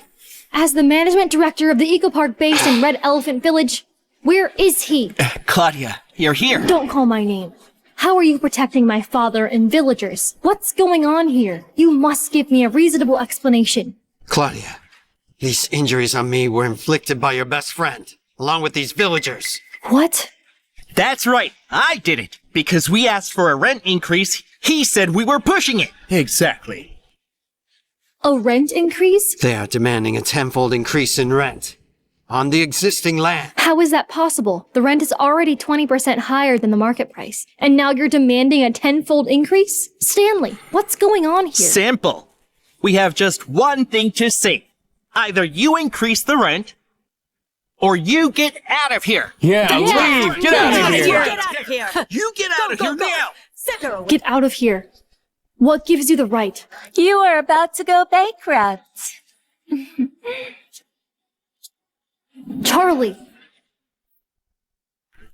As the management director of the eco park based in Red Elephant Village, where is he? Claudia, you're here. Don't call my name. How are you protecting my father and villagers? What's going on here? You must give me a reasonable explanation. Claudia, these injuries on me were inflicted by your best friend, along with these villagers. What? That's right, I did it. Because we asked for a rent increase, he said we were pushing it. Exactly. A rent increase? They are demanding a tenfold increase in rent on the existing land. How is that possible? The rent is already 20% higher than the market price, and now you're demanding a tenfold increase? Stanley, what's going on here? Simple. We have just one thing to say. Either you increase the rent, or you get out of here. Yeah, leave! Get out of here! Get out of here! You get out of here now! Send her away. Get out of here. What gives you the right? You are about to go bankrupt. Charlie!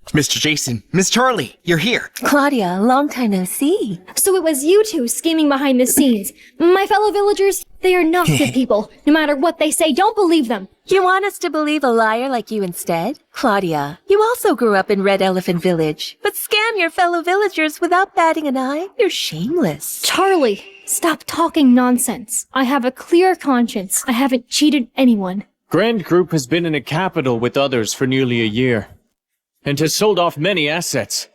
Mr. Jason, Miss Charlie, you're here. Claudia, long time no see. So it was you two scheming behind the scenes. My fellow villagers, they are not good people. No matter what they say, don't believe them. You want us to believe a liar like you instead? Claudia, you also grew up in Red Elephant Village, but scam your fellow villagers without batting an eye? You're shameless. Charlie, stop talking nonsense. I have a clear conscience. I haven't cheated anyone. Grand Group has been in a capital with others for nearly a year, and has sold off many assets.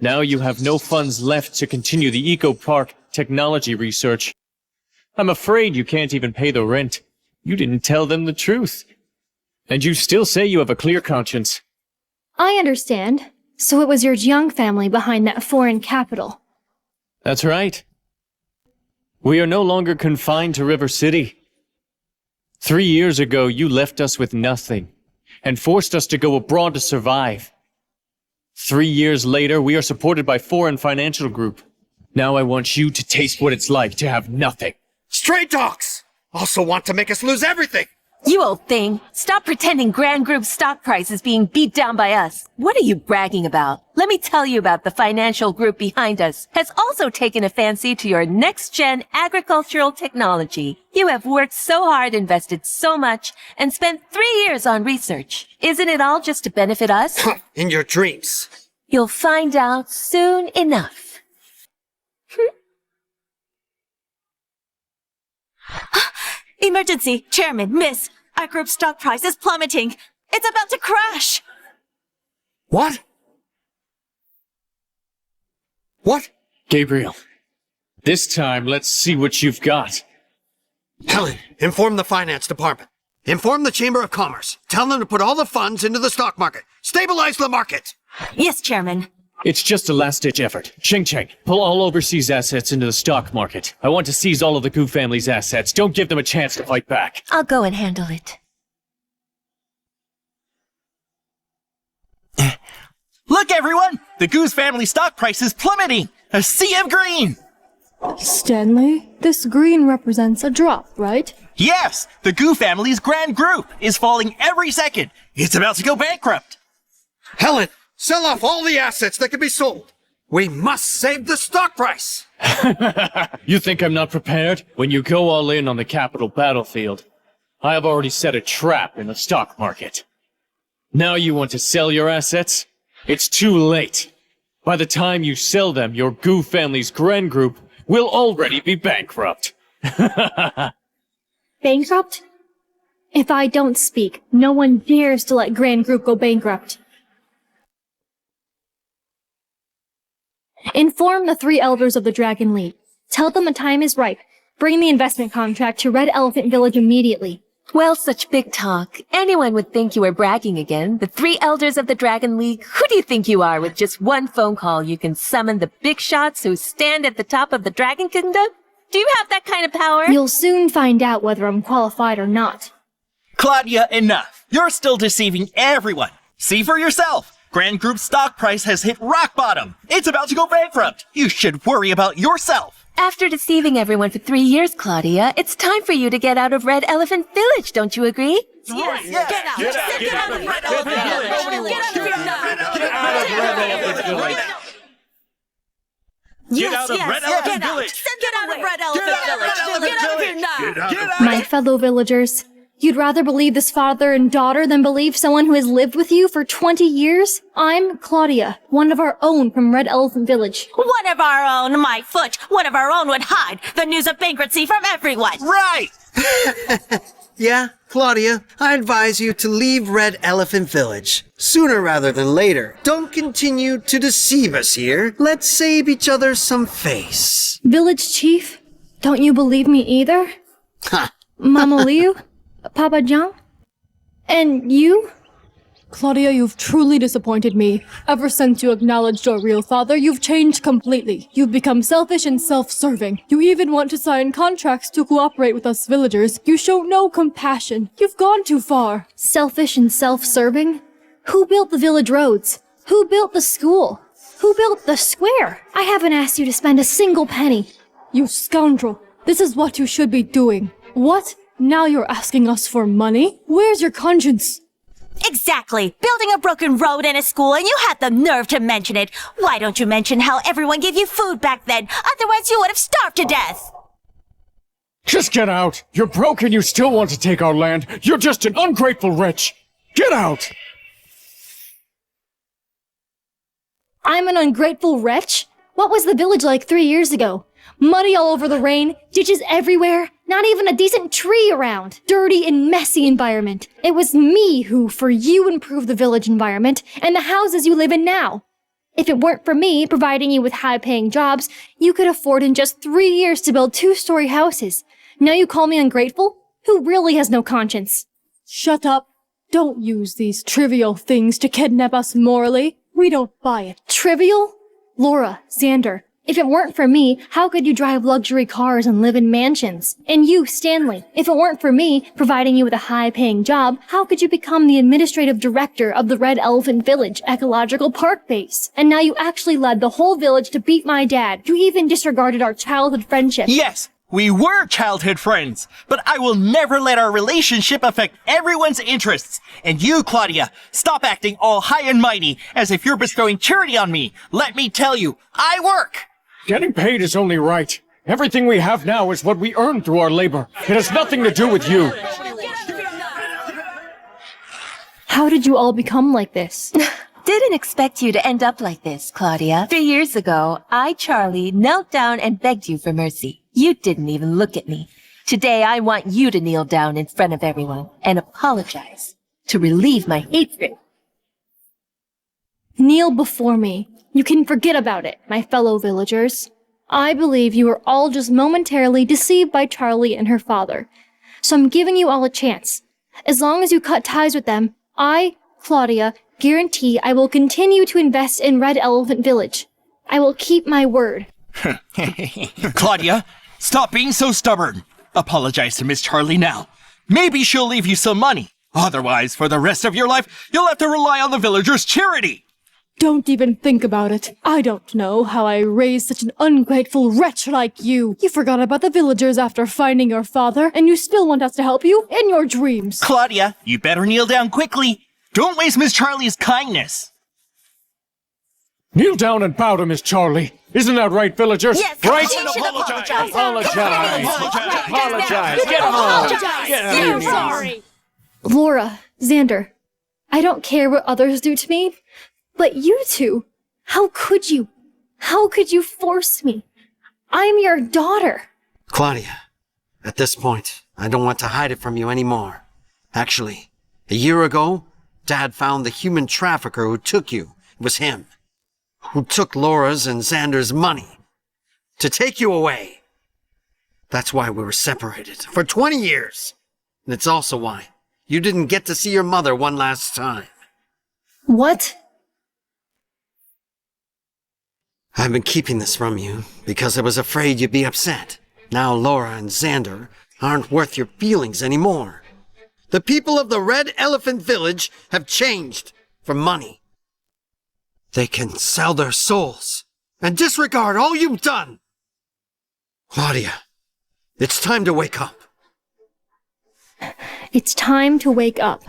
Now you have no funds left to continue the Eco Park technology research. I'm afraid you can't even pay the rent. You didn't tell them the truth. And you still say you have a clear conscience. I understand. So it was your Jiang family behind that foreign capital. That's right. We are no longer confined to River City. 3 years ago, you left us with nothing, and forced us to go abroad to survive. 3 years later, we are supported by foreign financial group. Now I want you to taste what it's like to have nothing. Stray dogs also want to make us lose everything. You old thing, stop pretending Grand Group's stock price is being beat down by us. What are you bragging about? Let me tell you about the financial group behind us has also taken a fancy to your next-gen agricultural technology. You have worked so hard, invested so much, and spent 3 years on research. Isn't it all just to benefit us? In your dreams. You'll find out soon enough. Emergency! Chairman, Miss, our group's stock price is plummeting. It's about to crash! What? What? Gabriel, this time let's see what you've got. Helen, inform the finance department. Inform the Chamber of Commerce. Tell them to put all the funds into the stock market. Stabilize the market. Yes, Chairman. It's just a last-ditch effort. Cheng Cheng, pull all overseas assets into the stock market. I want to seize all of the Gu family's assets. Don't give them a chance to fight back. I'll go and handle it. Look, everyone! The Goose family stock price is plummeting! A sea of green! Stanley, this green represents a drop, right? Yes! The Goo family's Grand Group is falling every second! It's about to go bankrupt! Helen, sell off all the assets that can be sold. We must save the stock price. You think I'm not prepared? When you go all in on the capital battlefield, I have already set a trap in the stock market. Now you want to sell your assets? It's too late. By the time you sell them, your Goo family's Grand Group will already be bankrupt. Bankrupt? If I don't speak, no one dares to let Grand Group go bankrupt. Inform the 3 elders of the Dragon League. Tell them the time is ripe. Bring the investment contract to Red Elephant Village immediately. Well, such big talk. Anyone would think you were bragging again. The 3 elders of the Dragon League. Who do you think you are? With just one phone call, you can summon the big shots who stand at the top of the Dragon Kingdom? Do you have that kind of power? You'll soon find out whether I'm qualified or not. Claudia, enough. You're still deceiving everyone. See for yourself. Grand Group's stock price has hit rock bottom. It's about to go bankrupt. You should worry about yourself. After deceiving everyone for 3 years, Claudia, it's time for you to get out of Red Elephant Village, don't you agree? Yes. Get out. Get out of Red Elephant Village! Get out of Red Elephant Village! Get out of Red Elephant Village! Get out of Red Elephant Village! Get out of here now! My fellow villagers, you'd rather believe this father and daughter than believe someone who has lived with you for 20 years? I'm Claudia, one of our own from Red Elephant Village. One of our own, my foot. One of our own would hide the news of bankruptcy from everyone. Right! Yeah, Claudia, I advise you to leave Red Elephant Village. Sooner rather than later. Don't continue to deceive us here. Let's save each other some face. Village Chief, don't you believe me either? Ha! Mama Liu? Papa John? And you? Claudia, you've truly disappointed me. Ever since you acknowledged your real father, you've changed completely. You've become selfish and self-serving. You even want to sign contracts to cooperate with us villagers. You show no compassion. You've gone too far. Selfish and self-serving? Who built the village roads? Who built the school? Who built the square? I haven't asked you to spend a single penny. You scoundrel. This is what you should be doing. What? Now you're asking us for money? Where's your conscience? Exactly. Building a broken road and a school, and you had the nerve to mention it. Why don't you mention how everyone gave you food back then? Otherwise you would have starved to death. Just get out! You're broke and you still want to take our land. You're just an ungrateful wretch. Get out! I'm an ungrateful wretch? What was the village like 3 years ago? Muddy all over the rain, ditches everywhere, not even a decent tree around. Dirty and messy environment. It was me who, for you, improved the village environment and the houses you live in now. If it weren't for me providing you with high-paying jobs, you could afford in just 3 years to build 2-story houses. Now you call me ungrateful? Who really has no conscience? Shut up. Don't use these trivial things to kidnap us morally. We don't buy it. Trivial? Laura, Xander, if it weren't for me, how could you drive luxury cars and live in mansions? And you, Stanley, if it weren't for me providing you with a high-paying job, how could you become the administrative director of the Red Elephant Village Ecological Park Base? And now you actually led the whole village to beat my dad. You even disregarded our childhood friendship. Yes, we were childhood friends, but I will never let our relationship affect everyone's interests. And you, Claudia, stop acting all high and mighty as if you're bestowing charity on me. Let me tell you, I work. Getting paid is only right. Everything we have now is what we earned through our labor. It has nothing to do with you. How did you all become like this? Didn't expect you to end up like this, Claudia. 3 years ago, I, Charlie, knelt down and begged you for mercy. You didn't even look at me. Today, I want you to kneel down in front of everyone and apologize to relieve my hatred. Kneel before me. You can forget about it, my fellow villagers. I believe you were all just momentarily deceived by Charlie and her father. So I'm giving you all a chance. As long as you cut ties with them, I, Claudia, guarantee I will continue to invest in Red Elephant Village. I will keep my word. Claudia, stop being so stubborn. Apologize to Miss Charlie now. Maybe she'll leave you some money. Otherwise, for the rest of your life, you'll have to rely on the villagers' charity. Don't even think about it. I don't know how I raised such an ungrateful wretch like you. You forgot about the villagers after finding your father, and you still want us to help you in your dreams. Claudia, you better kneel down quickly. Don't waste Miss Charlie's kindness. Kneel down and bow to Miss Charlie. Isn't that right, villagers? Yes, right? you should apologize. Apologize. Get him on. Get him on. Sorry. Laura, Xander, I don't care what others do to me, but you two, how could you? How could you force me? I'm your daughter. Claudia, at this point, I don't want to hide it from you anymore. Actually, a year ago, Dad found the human trafficker who took you. It was him. Who took Laura's and Xander's money. To take you away. That's why we were separated. For 20 years. And it's also why you didn't get to see your mother one last time. What? I've been keeping this from you because I was afraid you'd be upset. Now Laura and Xander aren't worth your feelings anymore. The people of the Red Elephant Village have changed for money. They can sell their souls and disregard all you've done. Claudia, it's time to wake up. It's time to wake up.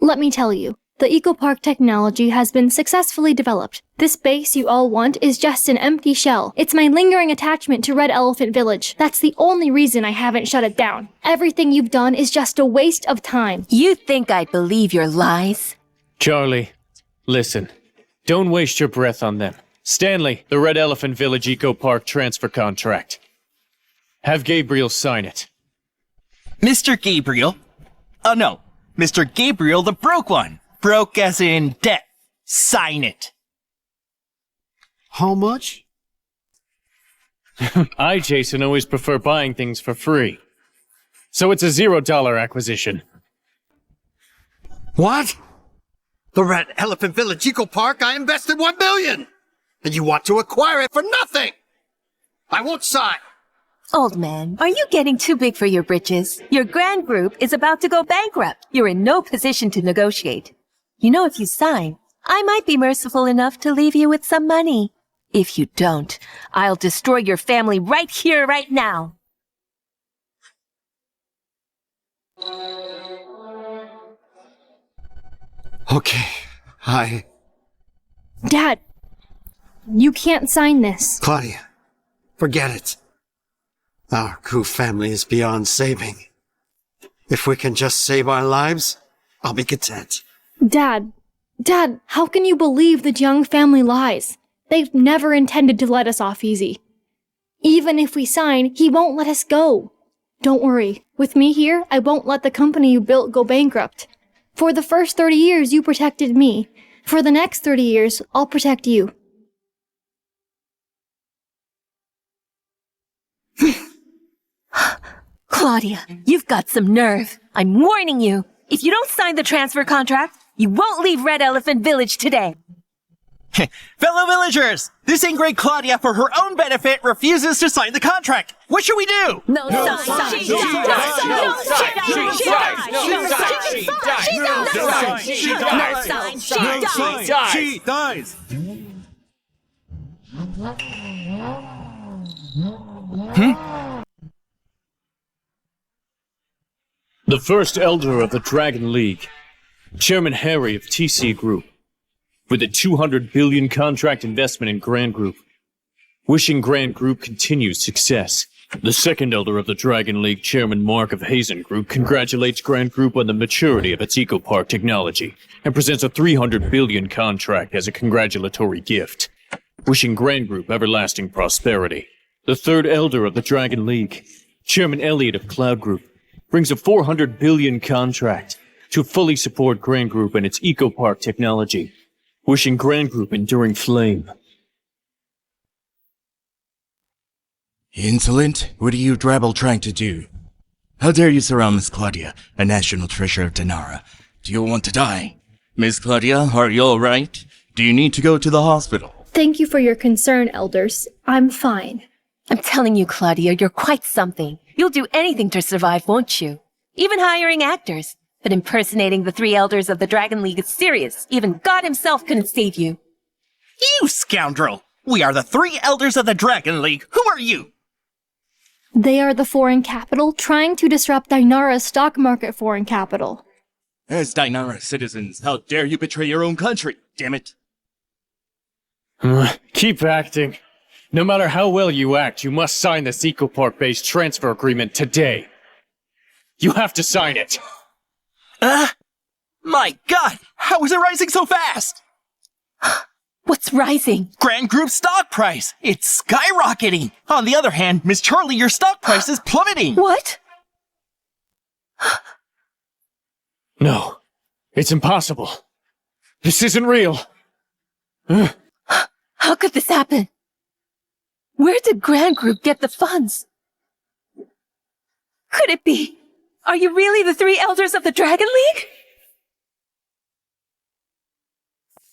Let me tell you, the eco-park technology has been successfully developed. This base you all want is just an empty shell. It's my lingering attachment to Red Elephant Village. That's the only reason I haven't shut it down. Everything you've done is just a waste of time. You think I believe your lies? Charlie, listen. Don't waste your breath on them. Stanley, the Red Elephant Village Eco Park transfer contract. Have Gabriel sign it. Mr. Gabriel? Oh no, Mr. Gabriel the broke one. Broke as in debt. Sign it. How much? I, Jason, always prefer buying things for free. So it's a $0 acquisition. What? The Red Elephant Village Eco Park, I invested $1 million! And you want to acquire it for nothing! I won't sign! Old man, are you getting too big for your britches? Your grand group is about to go bankrupt. You're in no position to negotiate. You know, if you sign, I might be merciful enough to leave you with some money. If you don't, I'll destroy your family right here, right now. Okay, Dad, you can't sign this. Claudia, forget it. Our Koo family is beyond saving. If we can just save our lives, I'll be content. Dad, how can you believe the Young family lies? They've never intended to let us off easy. Even if we sign, he won't let us go. Don't worry, with me here, I won't let the company you built go bankrupt. For the first 30 years, you protected me. For the next 30 years, I'll protect you. Claudia, you've got some nerve. I'm warning you. If you don't sign the transfer contract, you won't leave Red Elephant Village today. Fellow villagers, this ingrate Claudia for her own benefit refuses to sign the contract. What should we do? No sign. She dies. No sign. She dies. She dies. The first elder of the Dragon League, Chairman Harry of TC Group, with a 200 billion contract investment in Grand Group, wishing Grand Group continued success. The second elder of the Dragon League, Chairman Mark of Hazen Group, congratulates Grand Group on the maturity of its eco-park technology and presents a 300 billion contract as a congratulatory gift, wishing Grand Group everlasting prosperity. The third elder of the Dragon League, Chairman Elliot of Cloud Group, brings a 400 billion contract to fully support Grand Group and its eco-park technology, wishing Grand Group enduring flame. Insolent? What are you drabble trying to do? How dare you surround Miss Claudia, a national treasure of Danara? Do you want to die? Miss Claudia, are you alright? Do you need to go to the hospital? Thank you for your concern, elders. I'm fine. I'm telling you, Claudia, you're quite something. You'll do anything to survive, won't you? Even hiring actors. But impersonating the three elders of the Dragon League is serious. Even God himself couldn't save you. You scoundrel! We are the three elders of the Dragon League. Who are you? They are the foreign capital trying to disrupt Dinara's stock market foreign capital. As Dinara citizens, how dare you betray your own country, damn it! Keep acting. No matter how well you act, you must sign this EcoPark-based transfer agreement today. You have to sign it. My god! How is it rising so fast? What's rising? Grand Group's stock price! It's skyrocketing! On the other hand, Miss Charlie, your stock price is plummeting! What? No. It's impossible. This isn't real. How could this happen? Where did Grand Group get the funds? Could it be? Are you really the three elders of the Dragon League?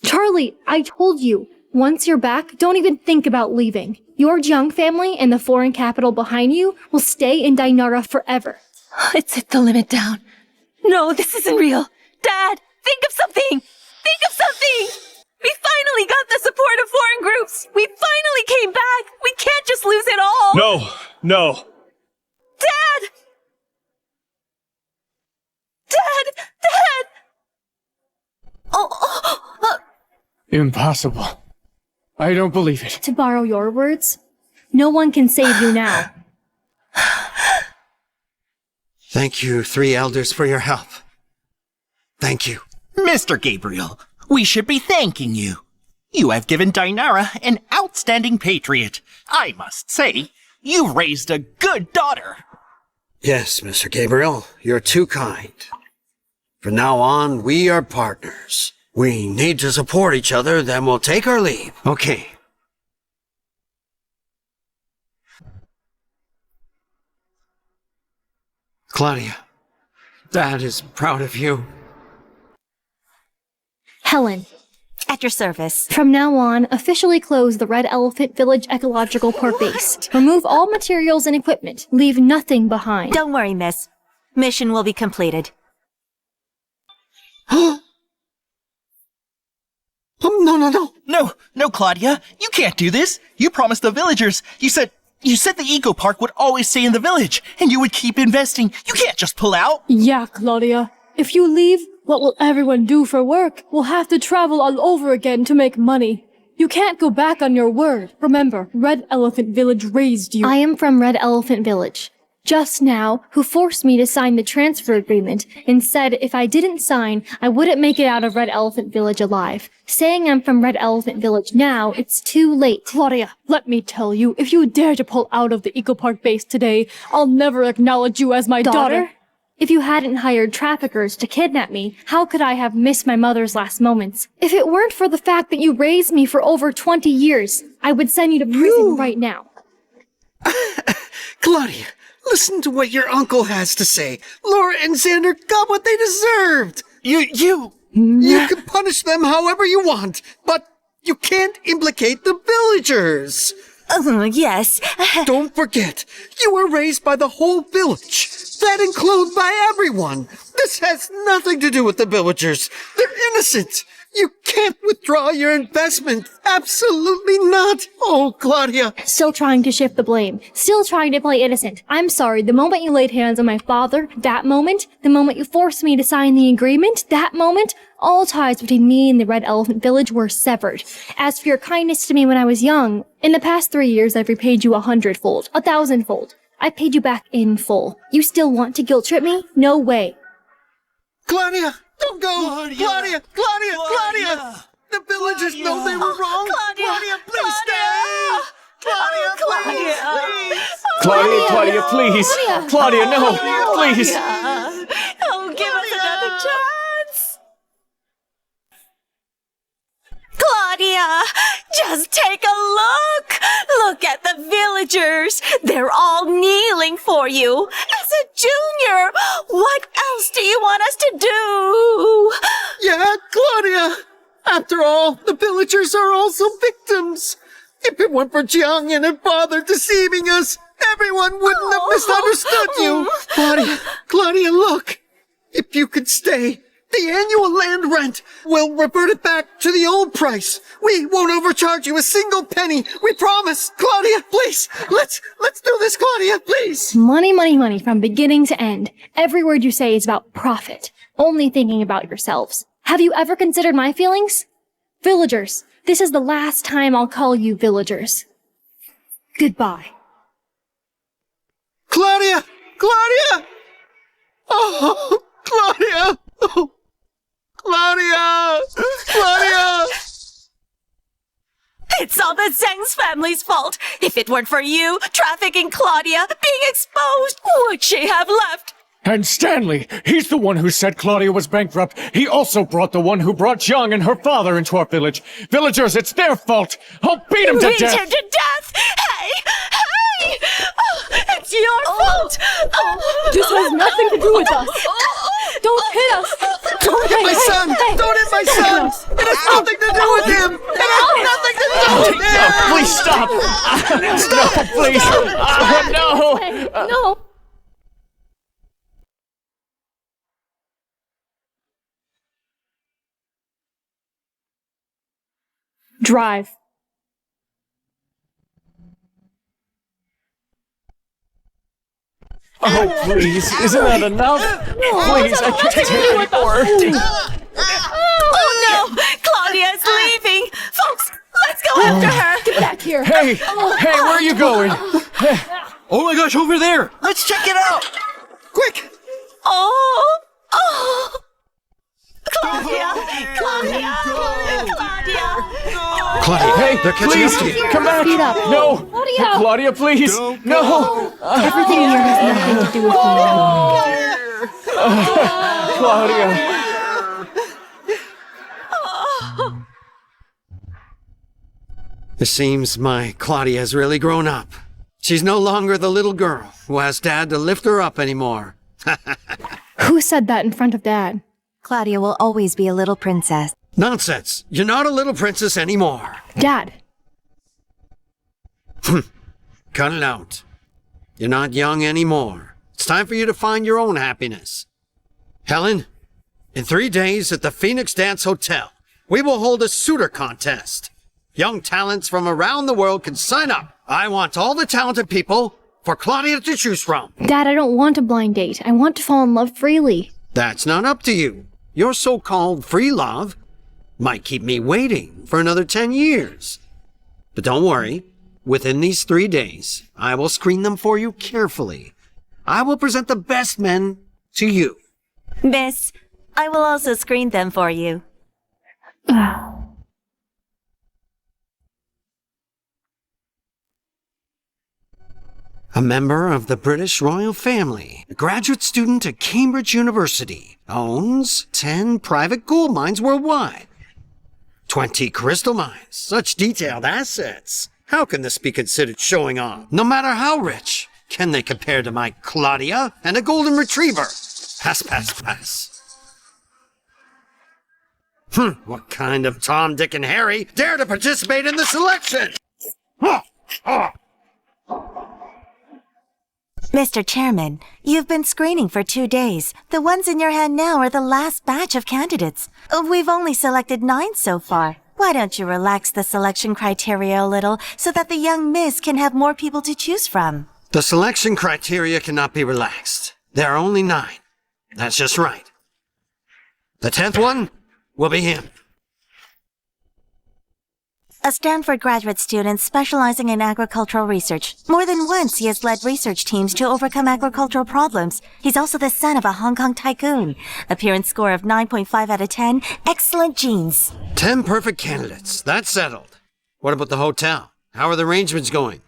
Charlie, I told you. Once you're back, don't even think about leaving. Your Jiang family and the foreign capital behind you will stay in Dinara forever. It's hit the limit down. No, this isn't real. Dad, think of something! Think of something! We finally got the support of foreign groups! We finally came back! We can't just lose it all! No! Dad! Dad! Impossible. I don't believe it. To borrow your words, no one can save you now. Thank you, three elders, for your help. Thank you. Mr. Gabriel, we should be thanking you. You have given Dinara an outstanding patriot. I must say, you've raised a good daughter. Yes, Mr. Gabriel, you're too kind. From now on, we are partners. We need to support each other, then we'll take our leave. Okay. Claudia, Dad is proud of you. Helen, At your service. from now on, officially close the Red Elephant Village Ecological Park base. Remove all materials and equipment. Leave nothing behind. Don't worry, miss. Mission will be completed. No, Claudia, you can't do this. You promised the villagers. You said the Eco Park would always stay in the village, and you would keep investing. You can't just pull out. Yeah, Claudia. If you leave, what will everyone do for work? We'll have to travel all over again to make money. You can't go back on your word. Remember, Red Elephant Village raised you. I am from Red Elephant Village. Just now, who forced me to sign the transfer agreement and said if I didn't sign, I wouldn't make it out of Red Elephant Village alive. Saying I'm from Red Elephant Village now, it's too late. Claudia, let me tell you, if you dare to pull out of the Eco Park base today, I'll never acknowledge you as my daughter. If you hadn't hired traffickers to kidnap me, how could I have missed my mother's last moments? If it weren't for the fact that you raised me for over 20 years, I would send you to prison right now. Claudia, listen to what your uncle has to say. Laura and Xander got what they deserved. You can punish them however you want, but you can't implicate the villagers. Yes. Don't forget, you were raised by the whole village. That includes by everyone. This has nothing to do with the villagers. They're innocent. You can't withdraw your investment. Absolutely not. Oh, Claudia. Still trying to shift the blame. Still trying to play innocent. I'm sorry, the moment you laid hands on my father, that moment, the moment you forced me to sign the agreement, that moment, all ties between me and the Red Elephant Village were severed. As for your kindness to me when I was young, in the past 3 years I've repaid you 100-fold, 1,000-fold. I paid you back in full. You still want to guilt trip me? No way. Claudia, don't go. Claudia. The villagers know they were wrong. Claudia, please stay. Claudia, please. Claudia, no, please. Oh, give us another chance! Claudia, just take a look! Look at the villagers! They're all kneeling for you! As a junior, what else do you want us to do? Yeah, Claudia. After all, the villagers are also victims. If it weren't for Jiang and her father deceiving us, everyone wouldn't have misunderstood you. Claudia, look. If you could stay, the annual land rent will revert it back to the old price. We won't overcharge you a single penny. We promise. Claudia, please. Let's do this, Claudia, please. Money, money, money from beginning to end. Every word you say is about profit. Only thinking about yourselves. Have you ever considered my feelings? Villagers, This is the last time I'll call you villagers. Goodbye. Claudia! Claudia! Oh, Claudia! Oh, Claudia! Claudia! It's all the Zeng's family's fault. If it weren't for you, trafficking Claudia, being exposed, would she have left? And Stanley, he's the one who said Claudia was bankrupt. He also brought the one who brought Zhang and her father into our village. Villagers, it's their fault. I'll beat him to Beat death. him to death! Hey! Hey! Oh, it's your fault! This has nothing to do with us. Don't hit us. Don't hit my son! Don't hit my son! It has nothing to do with him! It has nothing to do with him! Please stop. No, please. No. No. Drive. Oh, please. Isn't that enough? Please, I can't take it anymore. Oh no! Claudia's leaving! Folks, let's go after her! Get back here. Hey, where are you going? Oh my gosh, over there! Let's check it out! Quick! Oh! Claudia! Claudia! Claudia, Hey, they're catching please, up to you. come back. Speed up. No. Claudia! Claudia, please. No. Everything here has nothing to do with me now. Claudia. It seems my Claudia has really grown up. She's no longer the little girl who has Dad to lift her up anymore. Who said that in front of Dad? Claudia will always be a little princess. Nonsense. You're not a little princess anymore. Dad. Cut it out. You're not young anymore. It's time for you to find your own happiness. Helen, in 3 days at the Phoenix Dance Hotel, we will hold a suitor contest. Young talents from around the world can sign up. I want all the talented people for Claudia to choose from. Dad, I don't want a blind date. I want to fall in love freely. That's not up to you. Your so-called free love might keep me waiting for another 10 years. But don't worry. Within these 3 days, I will screen them for you carefully. I will present the best men to you. Miss, I will also screen them for you. A member of the British royal family, a graduate student at Cambridge University, owns 10 private gold mines worldwide, 20 crystal mines, such detailed assets. How can this be considered showing off? No matter how rich, can they compare to my Claudia and a golden retriever? Pass, pass, pass. What kind of Tom, Dick, and Harry dare to participate in the selection? Mr. Chairman, you've been screening for 2 days. The ones in your hand now are the last batch of candidates. We've only selected 9 so far. Why don't you relax the selection criteria a little so that the young miss can have more people to choose from? The selection criteria cannot be relaxed. There are only 9. That's just right. The 10th one will be him. A Stanford graduate student specializing in agricultural research. More than once, he has led research teams to overcome agricultural problems. He's also the son of a Hong Kong tycoon. Appearance score of 9.5 out of 10. Excellent genes. 10 perfect candidates. That's settled. What about the hotel? How are the arrangements going?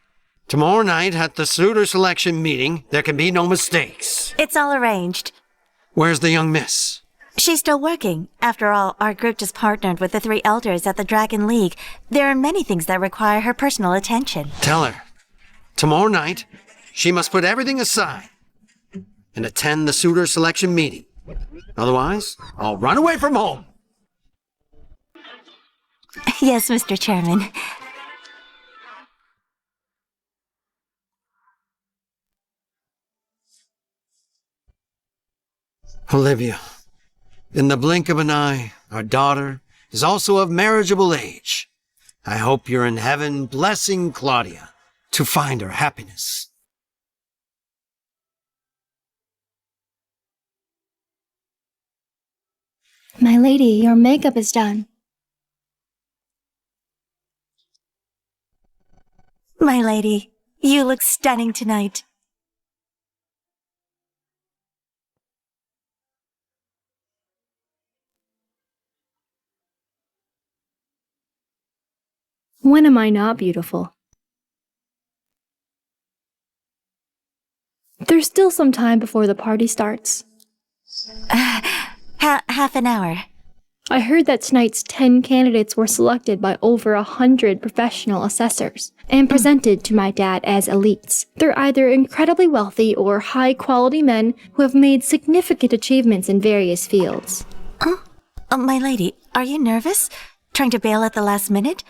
Tomorrow night at the suitor selection meeting, there can be no mistakes. It's all arranged. Where's the young miss? She's still working. After all, our group just partnered with the 3 elders at the Dragon League. There are many things that require her personal attention. Tell her. Tomorrow night, she must put everything aside and attend the suitor selection meeting. Otherwise, I'll run away from home. Yes, Mr. Chairman. Olivia, in the blink of an eye, our daughter is also of marriageable age. I hope you're in heaven blessing Claudia to find her happiness. My lady, your makeup is done. My lady, you look stunning tonight. When am I not beautiful? There's still some time before the party starts. Half an hour. I heard that tonight's 10 candidates were selected by over 100 professional assessors and presented to my dad as elites. They're either incredibly wealthy or high-quality men who have made significant achievements in various fields. My lady, are you nervous? Trying to bail at the last minute?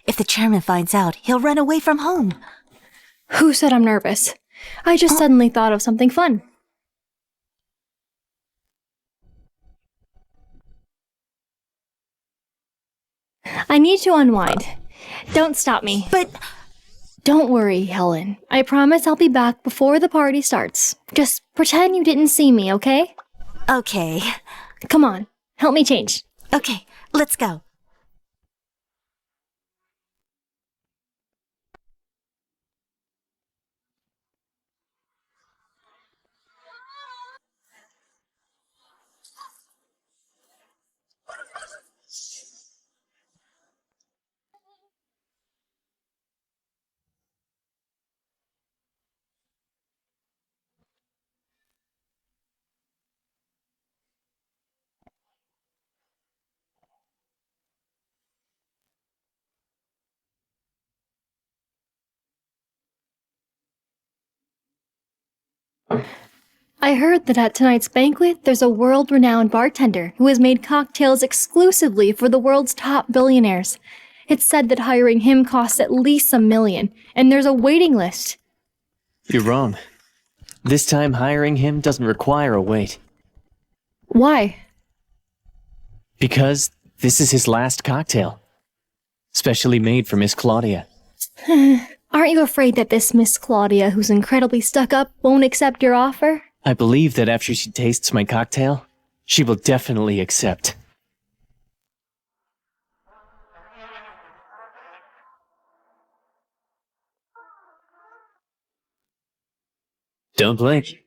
If the chairman finds out, he'll run away from home. Who said I'm nervous? I just suddenly thought of something fun. I need to unwind. Don't stop me. But... Don't worry, Helen. I promise I'll be back before the party starts. Just pretend you didn't see me, okay? Okay. Come on, help me change. Okay, let's go. I heard that at tonight's banquet, there's a world-renowned bartender who has made cocktails exclusively for the world's top billionaires. It's said that hiring him costs at least $1 million, and there's a waiting list. You're wrong. This time hiring him doesn't require a wait. Why? Because this is his last cocktail. Specially made for Miss Claudia. Aren't you afraid that this Miss Claudia, who's incredibly stuck up, won't accept your offer? I believe that after she tastes my cocktail, she will definitely accept. Don't blink.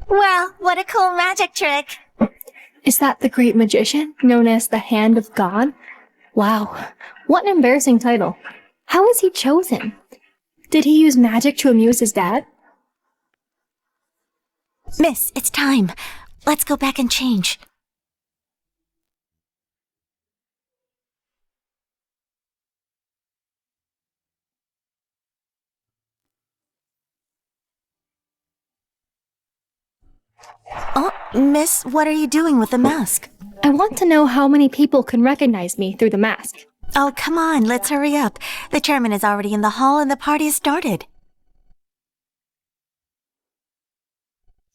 Wow, what a cool magic trick! Is that the great magician, known as the Hand of God? Wow, what an embarrassing title. How was he chosen? Did he use magic to amuse his dad? Miss, it's time. Let's go back and change. Oh, miss, what are you doing with the mask? I want to know how many people can recognize me through the mask. Oh, come on, let's hurry up. The chairman is already in the hall and the party has started.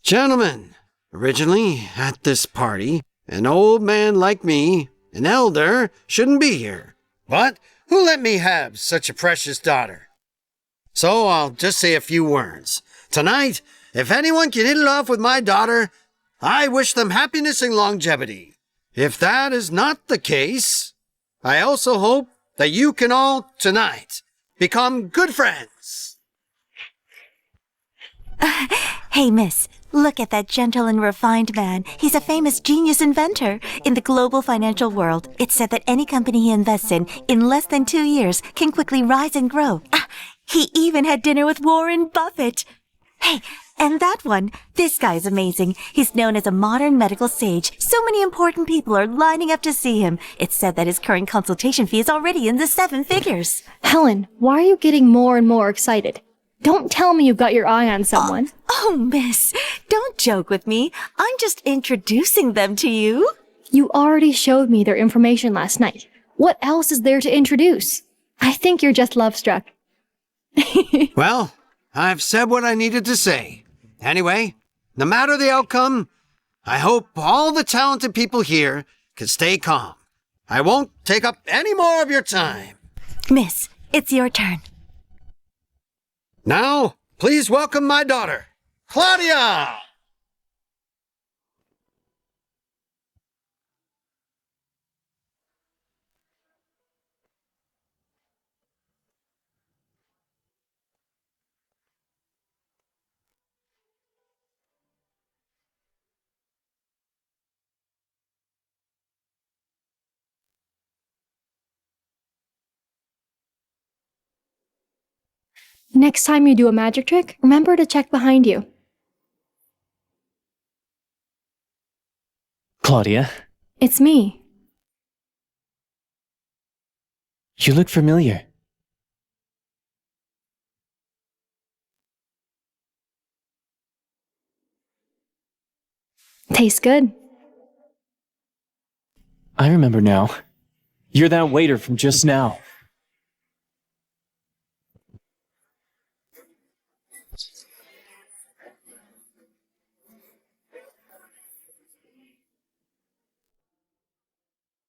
Gentlemen, originally, at this party, an old man like me, an elder, shouldn't be here. But who let me have such a precious daughter? So I'll just say a few words. Tonight, if anyone can hit it off with my daughter, I wish them happiness and longevity. If that is not the case, I also hope that you can all, tonight, become good friends. Hey, miss, look at that gentle and refined man. He's a famous genius inventor. In the global financial world, it's said that any company he invests in less than 2 years, can quickly rise and grow. He even had dinner with Warren Buffett. Hey, and that one, this guy's amazing. He's known as a modern medical sage. So many important people are lining up to see him. It's said that his current consultation fee is already in the 7 figures. Helen, why are you getting more and more excited? Don't tell me you've got your eye on someone. Oh, miss, don't joke with me. I'm just introducing them to you. You already showed me their information last night. What else is there to introduce? I think you're just love-struck. Well, I've said what I needed to say. Anyway, no matter the outcome, I hope all the talented people here can stay calm. I won't take up any more of your time. Miss, it's your turn. Now, please welcome my daughter, Claudia! Next time you do a magic trick, remember to check behind you. Claudia, It's me. you look familiar. Tastes good. I remember now. You're that waiter from just now.